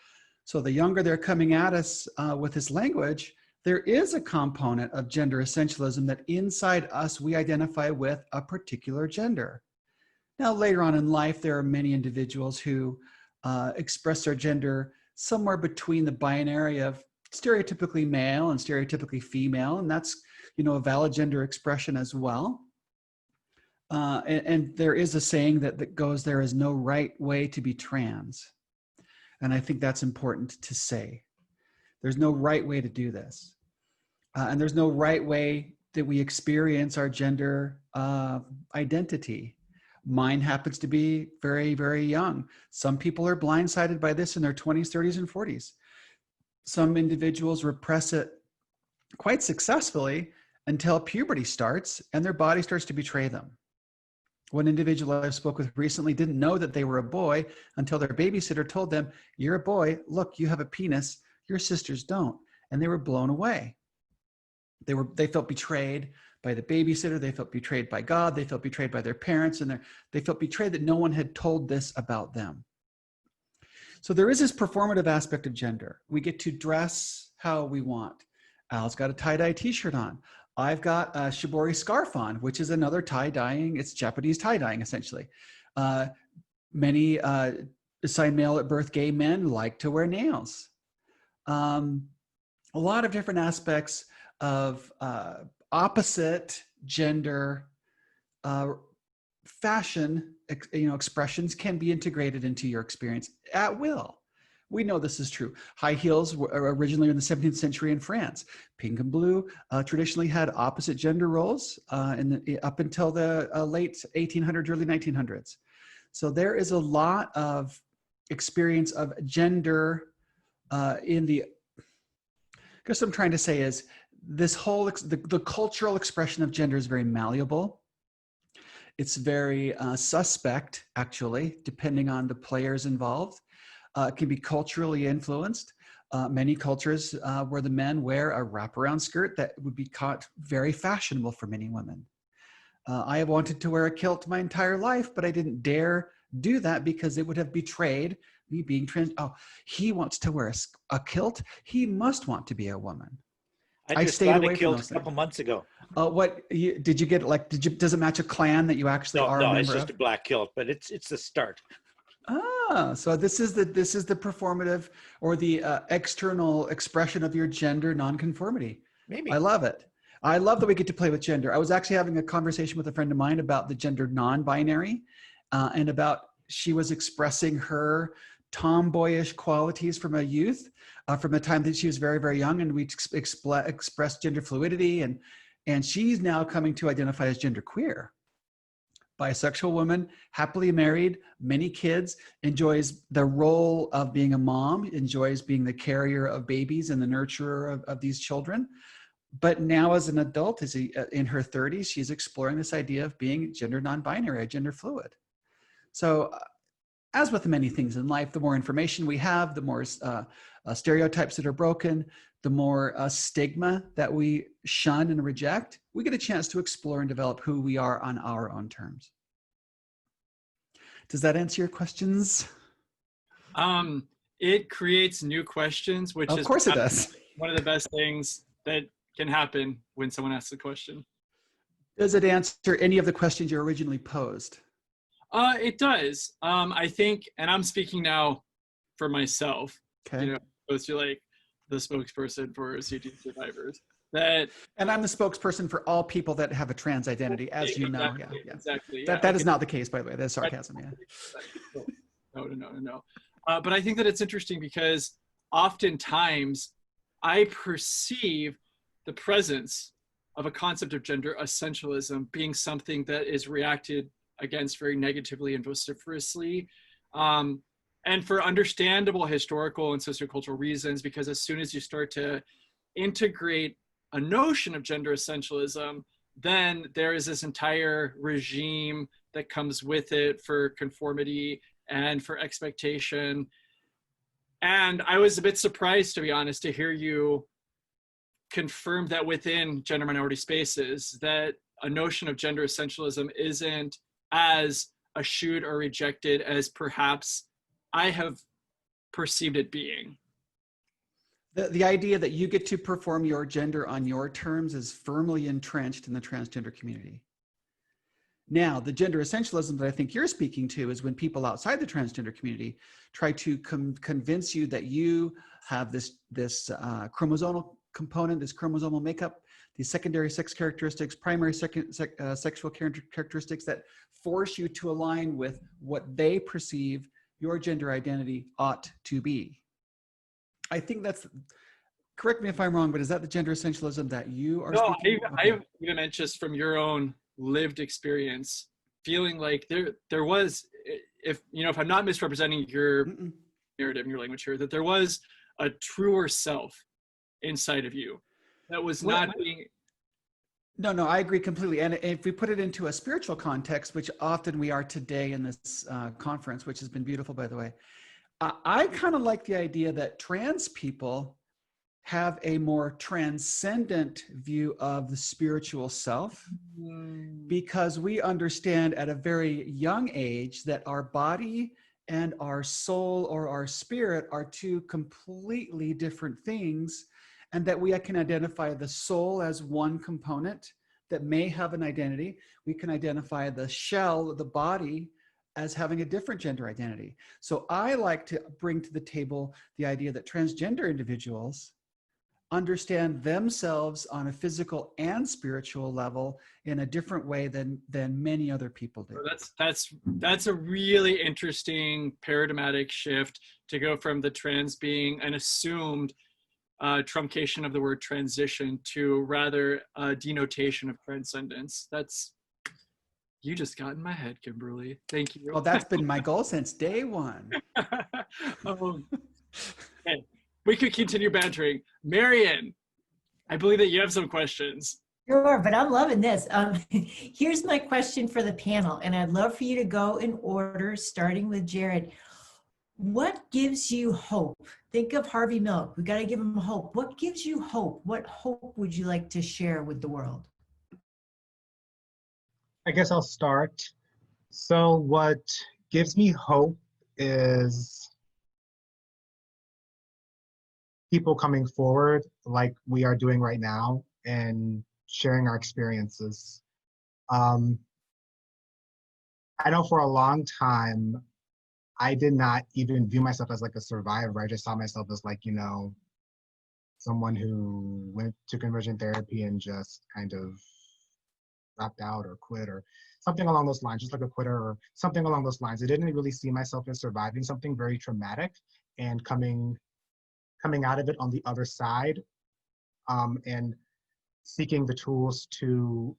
So the younger they're coming at us with this language, there is a component of gender essentialism that inside us we identify with a particular gender. Now, later on in life, there are many individuals who express their gender somewhere between the binary of stereotypically male and stereotypically female, and that's, you know, a valid gender expression as well. And there is a saying that goes, there is no right way to be trans. And I think that's important to say. There's no right way to do this. And there's no right way that we experience our gender identity. Mine happens to be very, very young. Some people are blindsided by this in their 20s, 30s, and 40s. Some individuals repress it quite successfully until puberty starts and their body starts to betray them. One individual I spoke with recently didn't know that they were a boy until their babysitter told them, "You're a boy, look, you have a penis, your sisters don't." And they were blown away. They felt betrayed by the babysitter, they felt betrayed by God, they felt betrayed by their parents, and they felt betrayed that no one had told this about them. So there is this performative aspect of gender. We get to dress how we want. Al's got a tie-dye t-shirt on. I've got a shibori scarf on, which is another tie-dyeing. It's Japanese tie-dyeing, essentially. Many assigned male at birth gay men like to wear nails. A lot of different aspects of opposite gender fashion, expressions can be integrated into your experience at will. We know this is true. High heels were originally in the 17th century in France. Pink and blue traditionally had opposite gender roles up until the late 1800s, early 1900s. So there is a lot of experience of gender in the, I guess what I'm trying to say is this whole, the cultural expression of gender is very malleable. It's very suspect, actually, depending on the players involved. It can be culturally influenced. Many cultures where the men wear a wraparound skirt that would be caught very fashionable for many women. I have wanted to wear a kilt my entire life, but I didn't dare do that because it would have betrayed me being trans. Oh, he wants to wear a kilt. He must want to be a woman. I just stayed got away a from kilt those a couple months ago. Did you get, like, does it match a clan that you actually are a No, member it's just of? a black kilt, but it's the start. Ah, so this is the performative or the external expression of your gender nonconformity. Maybe. I love it. I love that we get to play with gender. I was actually having a conversation with a friend of mine about the gender non-binary and about she was expressing her tomboyish qualities from a youth, from the time that she was very, very young, and we expressed gender fluidity, and she's now coming to identify as genderqueer. Bisexual woman, happily married, many kids, enjoys the role of being a mom, enjoys being the carrier of babies and the nurturer of these children. But now as an adult, in her 30s, she's exploring this idea of being gender non-binary, gender fluid. So as with many things in life, the more information we have, the more stereotypes that are broken, the more stigma that we shun and reject, we get a chance to explore and develop who we are on our own terms. Does that answer your questions? It creates new questions, which Of is course it does. one of the best things that can happen when someone asks a question. Does it answer any of the questions you originally posed? It does. I think, and I'm speaking now for myself, Okay. opposed to like the spokesperson for CT survivors. And I'm the spokesperson for all people that have a trans identity, as you know. Exactly, Yeah. Exactly. That is not the case, by the way. That's sarcasm. Yeah. No. But I think that it's interesting because oftentimes I perceive the presence of a concept of gender essentialism being something that is reacted against very negatively and vociferously. And for understandable historical and sociocultural reasons, because as soon as you start to integrate a notion of gender essentialism, then there is this entire regime that comes with it for conformity and for expectation. And I was a bit surprised, to be honest, to hear you confirm that within gender minority spaces, that a notion of gender essentialism isn't as eschewed or rejected as perhaps I have perceived it being. The idea that you get to perform your gender on your terms is firmly entrenched in the transgender community. Now, the gender essentialism that I think you're speaking to is when people outside the transgender community try to convince you that you have this chromosomal component, this chromosomal makeup, these secondary sex characteristics, primary sexual characteristics that force you to align with what they perceive your gender identity ought to be. I think that's, correct me if I'm wrong, but is that the gender essentialism that you are No, speaking? I've even meant just from your own lived experience, feeling like there was, if I'm not misrepresenting your narrative and your language here, that there was a truer self inside of you that was not being. No, I agree completely. And if we put it into a spiritual context, which often we are today in this conference, which has been beautiful, by the way, I kind of like the idea that trans people have a more transcendent view of the spiritual self, because we understand at a very young age that our body and our soul or our spirit are two completely different things, and that we can identify the soul as one component that may have an identity. We can identify the shell, the body, as having a different gender identity. So I like to bring to the table the idea that transgender individuals understand themselves on a physical and spiritual level in a different way than many other people do. That's a really interesting paradigmatic shift, to go from the trans being an assumed truncation of the word transition to rather a denotation of transcendence. You just got in my head, Kimberly. Thank you. Well, that's been my goal since day one. Okay. We could continue bantering. Marion, I believe that you have some questions. Sure, but I'm loving this. Here's my question for the panel, and I'd love for you to go in order, starting with Jared. What gives you hope? Think of Harvey Milk. We got to give him hope. What gives you hope? What hope would you like to share with the world? I guess I'll start. So what gives me hope is people coming forward like we are doing right now and sharing our experiences. I know for a long time, I did not even view myself as like a survivor. I just saw myself as like, someone who went to conversion therapy and just kind of dropped out or quit or something along those lines, just like a quitter or something along those lines. I didn't really see myself as surviving something very traumatic and coming out of it on the other side, and seeking the tools to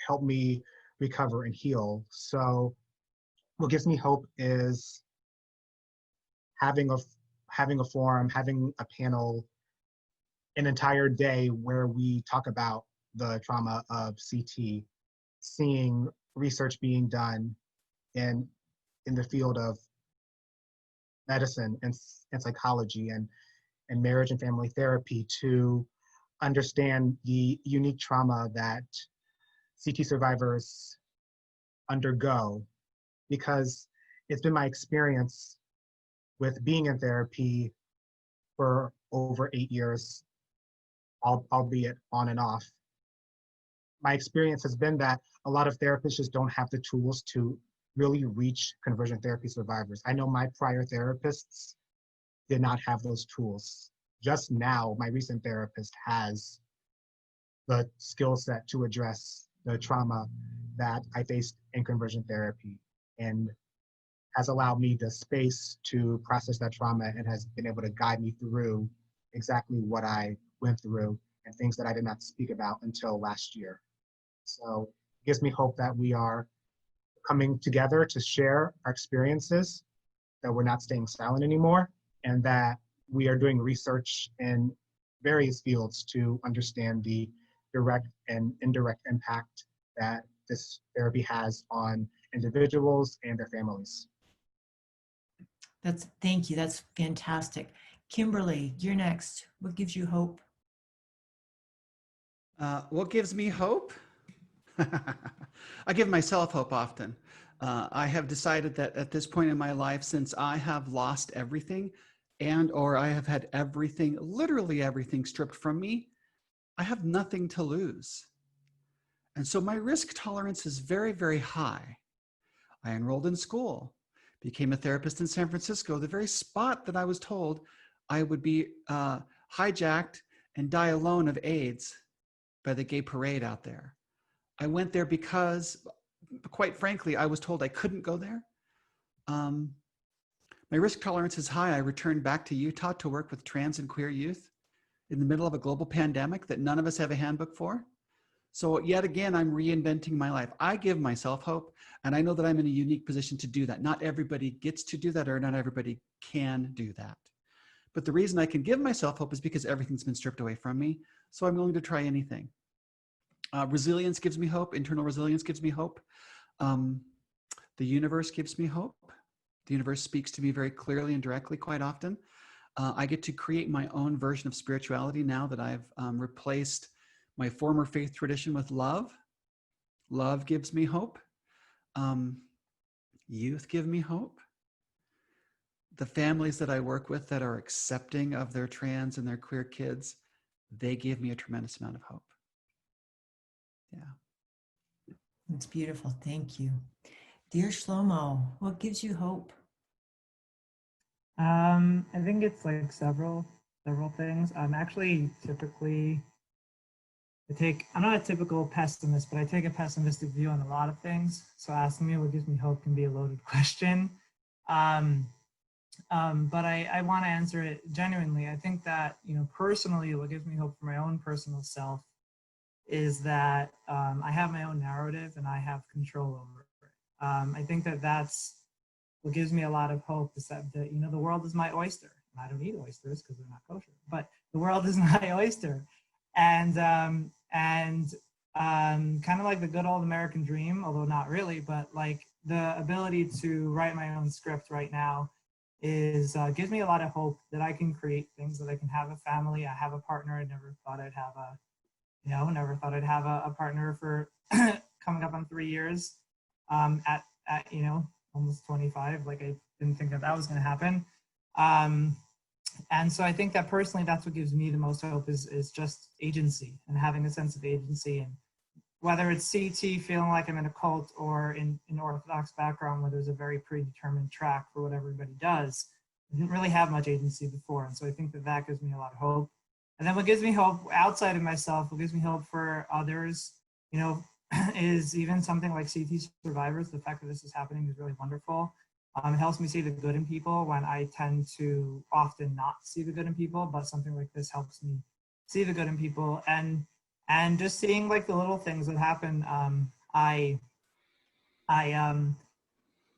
help me recover and heal. So what gives me hope is having a forum, having a panel, an entire day where we talk about the trauma of CT, seeing research being done in the field of medicine and psychology and marriage and family therapy to understand the unique trauma that CT survivors undergo, because it's been my experience with being in therapy for over 8 years, albeit on and off. My experience has been that a lot of therapists just don't have the tools to really reach conversion therapy survivors. I know my prior therapists did not have those tools. Just now, my recent therapist has the skill set to address the trauma that I faced in conversion therapy, and has allowed me the space to process that trauma and has been able to guide me through exactly what I went through and things that I did not speak about until last year. So it gives me hope that we are coming together to share our experiences, that we're not staying silent anymore, and that we are doing research in various fields to understand the direct and indirect impact that this therapy has on individuals and their families. Thank you. That's fantastic. Kimberly, you're next. What gives you hope? What gives me hope? I give myself hope often. I have decided that at this point in my life, since I have lost everything or I have had everything, literally everything stripped from me, I have nothing to lose. And so my risk tolerance is very, very high. I enrolled in school, became a therapist in San Francisco, the very spot that I was told I would be hijacked and die alone of AIDS by the gay parade out there. I went there because, quite frankly, I was told I couldn't go there. My risk tolerance is high. I returned back to Utah to work with trans and queer youth in the middle of a global pandemic that none of us have a handbook for. So yet again, I'm reinventing my life. I give myself hope, and I know that I'm in a unique position to do that. Not everybody gets to do that, or not everybody can do that. But the reason I can give myself hope is because everything's been stripped away from me. So I'm willing to try anything. Resilience gives me hope. Internal resilience gives me hope. The universe gives me hope. The universe speaks to me very clearly and directly quite often. I get to create my own version of spirituality now that I've replaced my former faith tradition with love. Love gives me hope. Youth give me hope. The families that I work with that are accepting of their trans and their queer kids, they give me a tremendous amount of hope. Yeah. That's beautiful. Thank you. Dear Shlomo, what gives you hope? I think it's like several things. I'm actually typically, I'm not a typical pessimist, but I take a pessimistic view on a lot of things. So asking me what gives me hope can be a loaded question. But I want to answer it genuinely. I think that, personally, what gives me hope for my own personal self is that I have my own narrative and I have control over it. I think that that's what gives me a lot of hope, is that the world is my oyster. And I don't eat oysters because they're not kosher, but the world is my oyster. And kind of like the good old American dream, although not really, but like the ability to write my own script right now is gives me a lot of hope that I can create things, that I can have a family. I have a partner. I never thought I'd have a partner for coming up on 3 years at almost 25. Like, I didn't think that was going to happen. And so I think that personally, that's what gives me the most hope is just agency and having a sense of agency. And whether it's CT, feeling like I'm in a cult, or in an Orthodox background where there's a very predetermined track for what everybody does, I didn't really have much agency before. And so I think that gives me a lot of hope. And then what gives me hope outside of myself, what gives me hope for others, is even something like CT survivors. The fact that this is happening is really wonderful. It helps me see the good in people when I tend to often not see the good in people, but something like this helps me see the good in people. And just seeing like the little things that happen. I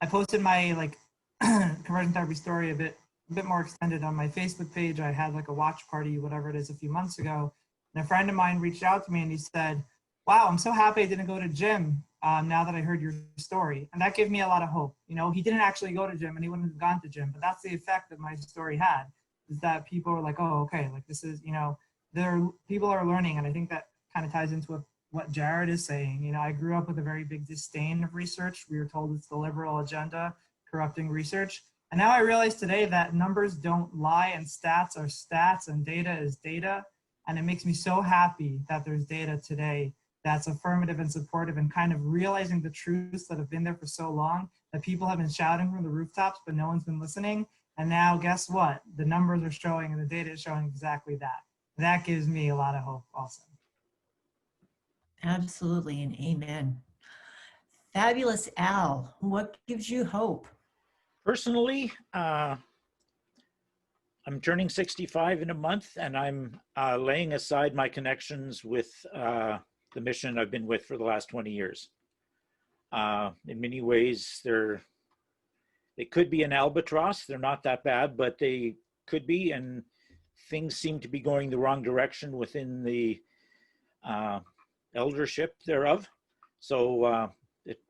posted my like conversion therapy story a bit more extended on my Facebook page. I had like a watch party, whatever it is, a few months ago. And a friend of mine reached out to me and he said, "Wow, I'm so happy I didn't go to gym now that I heard your story." And that gave me a lot of hope. He didn't actually go to gym and he wouldn't have gone to gym, but that's the effect that my story had, is that people were like, "Oh, okay, like this is, people are learning." And I think that kind of ties into what Jared is saying. I grew up with a very big disdain of research. We were told it's the liberal agenda corrupting research. And now I realize today that numbers don't lie, and stats are stats, and data is data. And it makes me so happy that there's data today that's affirmative and supportive, and kind of realizing the truths that have been there for so long, that people have been shouting from the rooftops, but no one's been listening. And now guess what? The numbers are showing and the data is showing exactly that. That gives me a lot of hope also. Absolutely, and amen. Fabulous Al, what gives you hope? Personally, I'm turning 65 in a month, and I'm laying aside my connections with the mission I've been with for the last 20 years. In many ways, they could be an albatross. They're not that bad, but they could be, and things seem to be going the wrong direction within the eldership thereof. So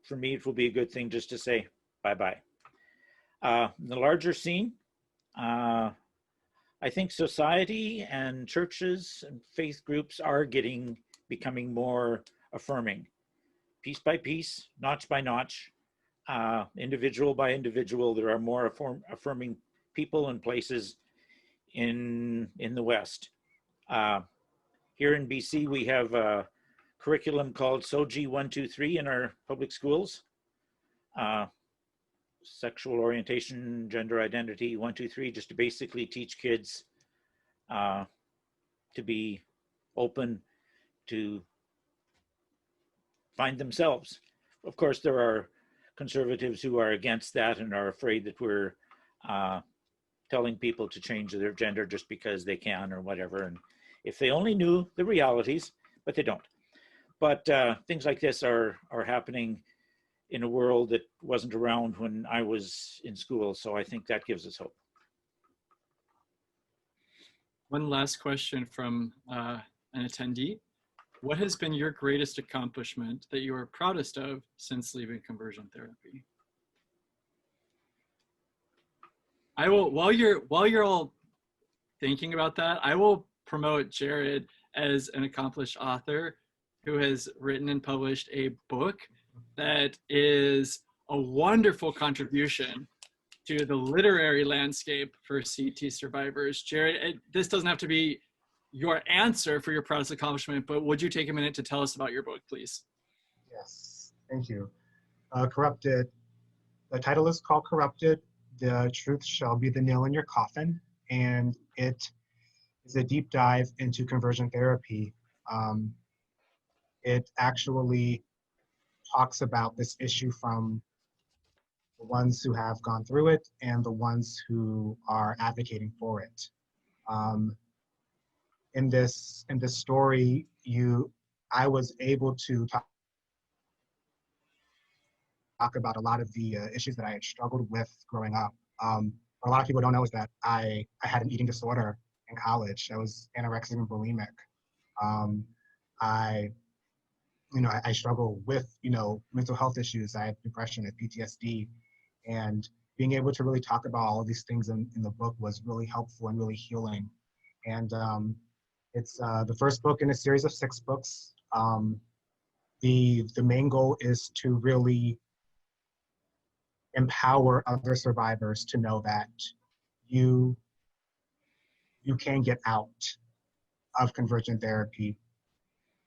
for me, it will be a good thing just to say bye-bye. The larger scene, I think society and churches and faith groups are becoming more affirming, piece by piece, notch by notch, individual by individual. There are more affirming people and places in the West. Here in BC, we have curriculum called SOGI 123 in our public schools. Sexual orientation, gender identity 123, just to basically teach kids to be open, to find themselves. Of course, there are conservatives who are against that and are afraid that we're telling people to change their gender just because they can or whatever. And if they only knew the realities, but they don't. But things like this are happening in a world that wasn't around when I was in school. So I think that gives us hope. One last question from an attendee. What has been your greatest accomplishment that you are proudest of since leaving conversion therapy? I will, while you're all thinking about that, I will promote Jared as an accomplished author who has written and published a book that is a wonderful contribution to the literary landscape for CT survivors. Jared, this doesn't have to be your answer for your proudest accomplishment, but would you take a minute to tell us about your book, please? Yes, thank you. Corrupted. The title is called Corrupted. The Truth Shall Be the Nail in Your Coffin. And it is a deep dive into conversion therapy. It actually talks about this issue from the ones who have gone through it and the ones who are advocating for it. In this story, I was able to talk about a lot of the issues that I had struggled with growing up. A lot of people don't know is that I had an eating disorder in college. I was anorexic and bulimic. I struggle with, mental health issues. I have depression and PTSD, and being able to really talk about all of these things in the book was really helpful and really healing. And it's the first book in a series of 6 books. The main goal is to really empower other survivors to know that you can get out of conversion therapy.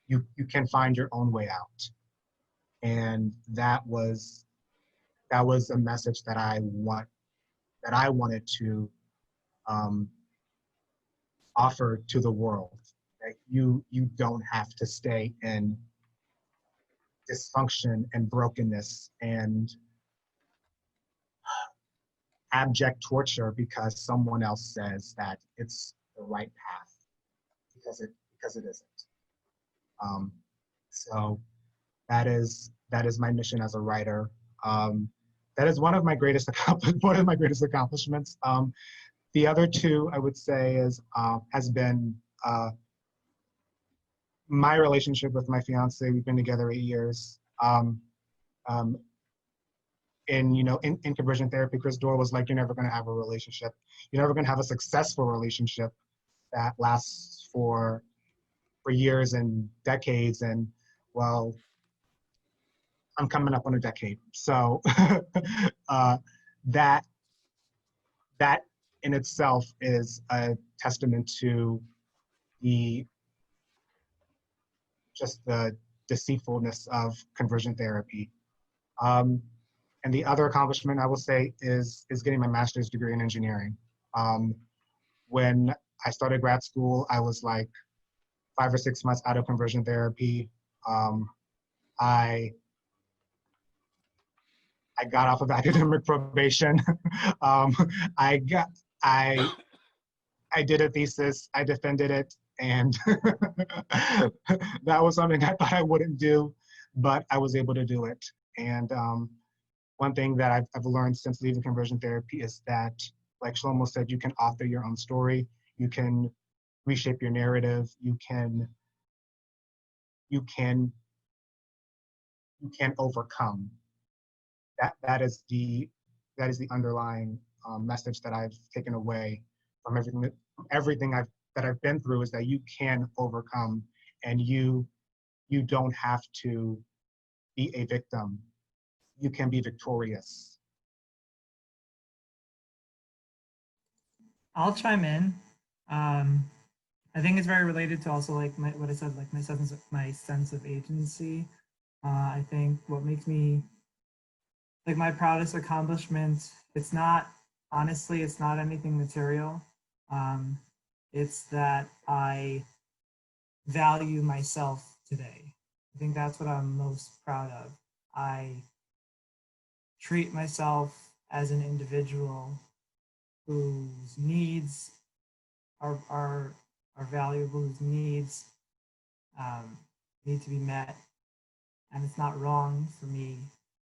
You can find your own way out. And that was a message that I wanted to offer to the world. That you don't have to stay in dysfunction and brokenness and abject torture because someone else says that it's the right path, because it isn't. So that is my mission as a writer. That is one of my greatest accomplishments. The other 2 I would say has been my relationship with my fiance. We've been together 8 years. In conversion therapy, Chris Dorr was like, you're never going to have a relationship. You're never going to have a successful relationship that lasts for years and decades. And well, I'm coming up on a decade. So that in itself is a testament to the deceitfulness of conversion therapy. And the other accomplishment I will say is getting my master's degree in engineering. When I started grad school, I was like 5 or 6 months out of conversion therapy. I got off of academic probation. I did a thesis, I defended it, and that was something I thought I wouldn't do, but I was able to do it. And one thing that I've learned since leaving conversion therapy is that, like Shlomo said, you can author your own story, you can reshape your narrative, you can overcome. That is the underlying message that I've taken away from everything that I've been through, is that you can overcome, and you don't have to be a victim. You can be victorious. I'll chime in. I think it's very related to also like what I said, like my sense of agency. I think what makes me like my proudest accomplishment, it's not, honestly, it's not anything material. It's that I value myself today. I think that's what I'm most proud of. I treat myself as an individual whose needs are valuable, whose needs need to be met. And it's not wrong for me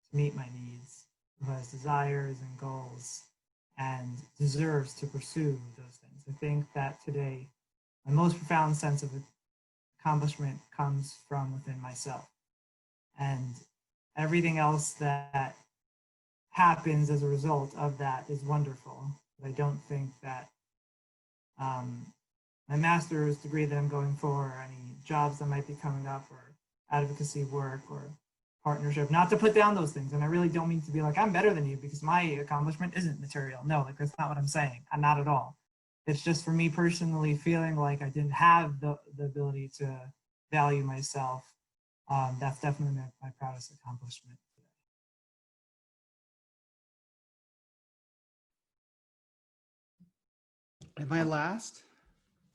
to meet my needs, who has desires and goals and deserves to pursue those things. I think that today, my most profound sense of accomplishment comes from within myself. And everything else that happens as a result of that is wonderful. But I don't think that my master's degree that I'm going for, or any jobs that might be coming up, or advocacy work, or partnership, not to put down those things. And I really don't mean to be like, I'm better than you because my accomplishment isn't material. No, like that's not what I'm saying. I'm not at all. It's just for me personally feeling like I didn't have the ability to value myself. That's definitely my proudest accomplishment. Am I last?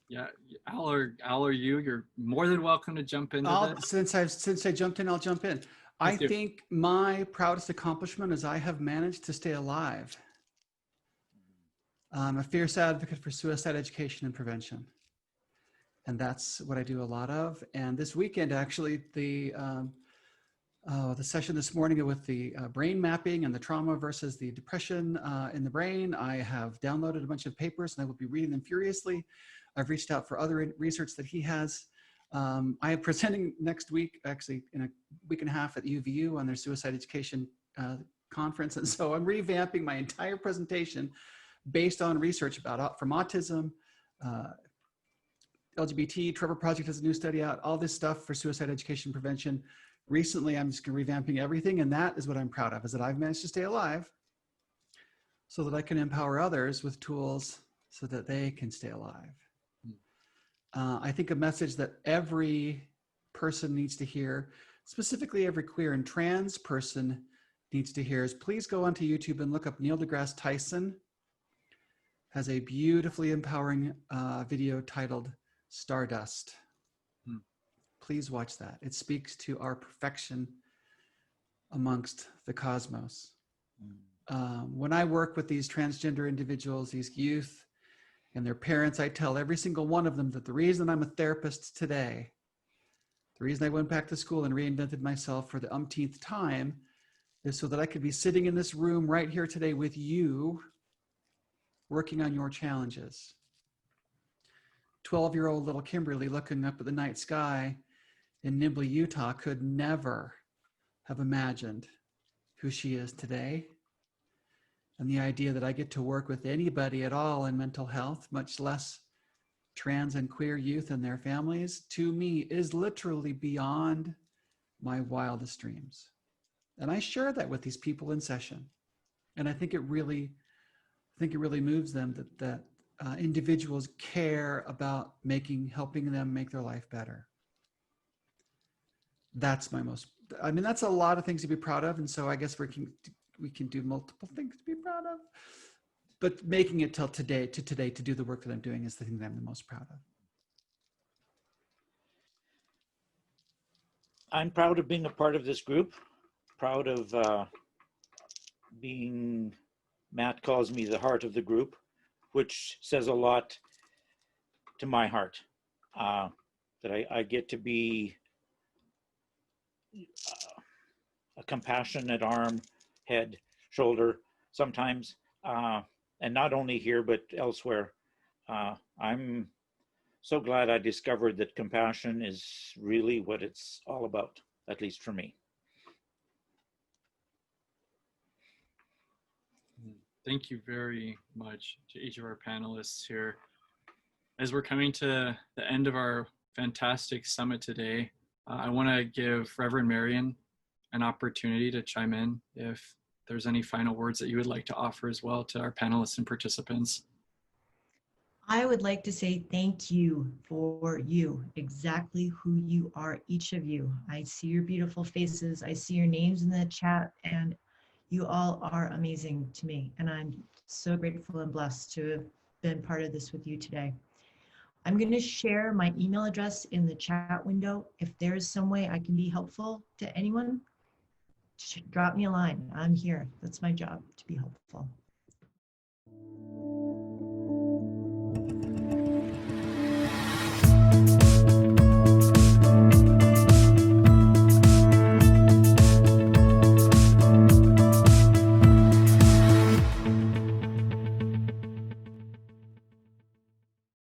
Yeah, Al or you, you're more than welcome to jump into this. Since I jumped in, I'll jump in. I Let's do it. think my proudest accomplishment is I have managed to stay alive. I'm a fierce advocate for suicide education and prevention. And that's what I do a lot of. And this weekend, actually, the session this morning with the brain mapping and the trauma versus the depression in the brain, I have downloaded a bunch of papers and I will be reading them furiously. I've reached out for other research that he has. I am presenting next week, actually in a week and a half at UVU on their suicide education conference. And so I'm revamping my entire presentation based on research about from autism, LGBT, Trevor Project has a new study out, all this stuff for suicide education prevention. Recently, I'm just revamping everything, and that is what I'm proud of, is that I've managed to stay alive so that I can empower others with tools so that they can stay alive. I think a message that every person needs to hear, specifically every queer and trans person needs to hear, is please go onto YouTube and look up Neil deGrasse Tyson. Has a beautifully empowering video titled Stardust. Please watch that. It speaks to our perfection amongst the cosmos. When I work with these transgender individuals, these youth and their parents, I tell every single one of them that the reason I'm a therapist today, the reason I went back to school and reinvented myself for the umpteenth time, is so that I could be sitting in this room right here today with you, working on your challenges. 12-year-old little Kimberly looking up at the night sky in Nibley, Utah could never have imagined who she is today. And the idea that I get to work with anybody at all in mental health, much less trans and queer youth and their families, to me is literally beyond my wildest dreams. And I share that with these people in session. And I think it really moves them that individuals care about helping them make their life better. That's my most, I mean, that's a lot of things to be proud of. And so I guess we can do multiple things to be proud of, but making it till today to do the work that I'm doing is the thing that I'm the most proud of. I'm proud of being a part of this group, proud of being, Matt calls me the heart of the group, which says a lot to my heart, that I get to be a compassionate arm, head, shoulder, sometimes, and not only here, but elsewhere. I'm so glad I discovered that compassion is really what it's all about, at least for me. Thank you very much to each of our panelists here. As we're coming to the end of our fantastic summit today, I want to give Reverend Marion an opportunity to chime in if there's any final words that you would like to offer as well to our panelists and participants. I would like to say thank you for you, exactly who you are, each of you. I see your beautiful faces. I see your names in the chat, and you all are amazing to me. And I'm so grateful and blessed to have been part of this with you today. I'm going to share my email address in the chat window. If there's some way I can be helpful to anyone, drop me a line. I'm here. That's my job, to be helpful.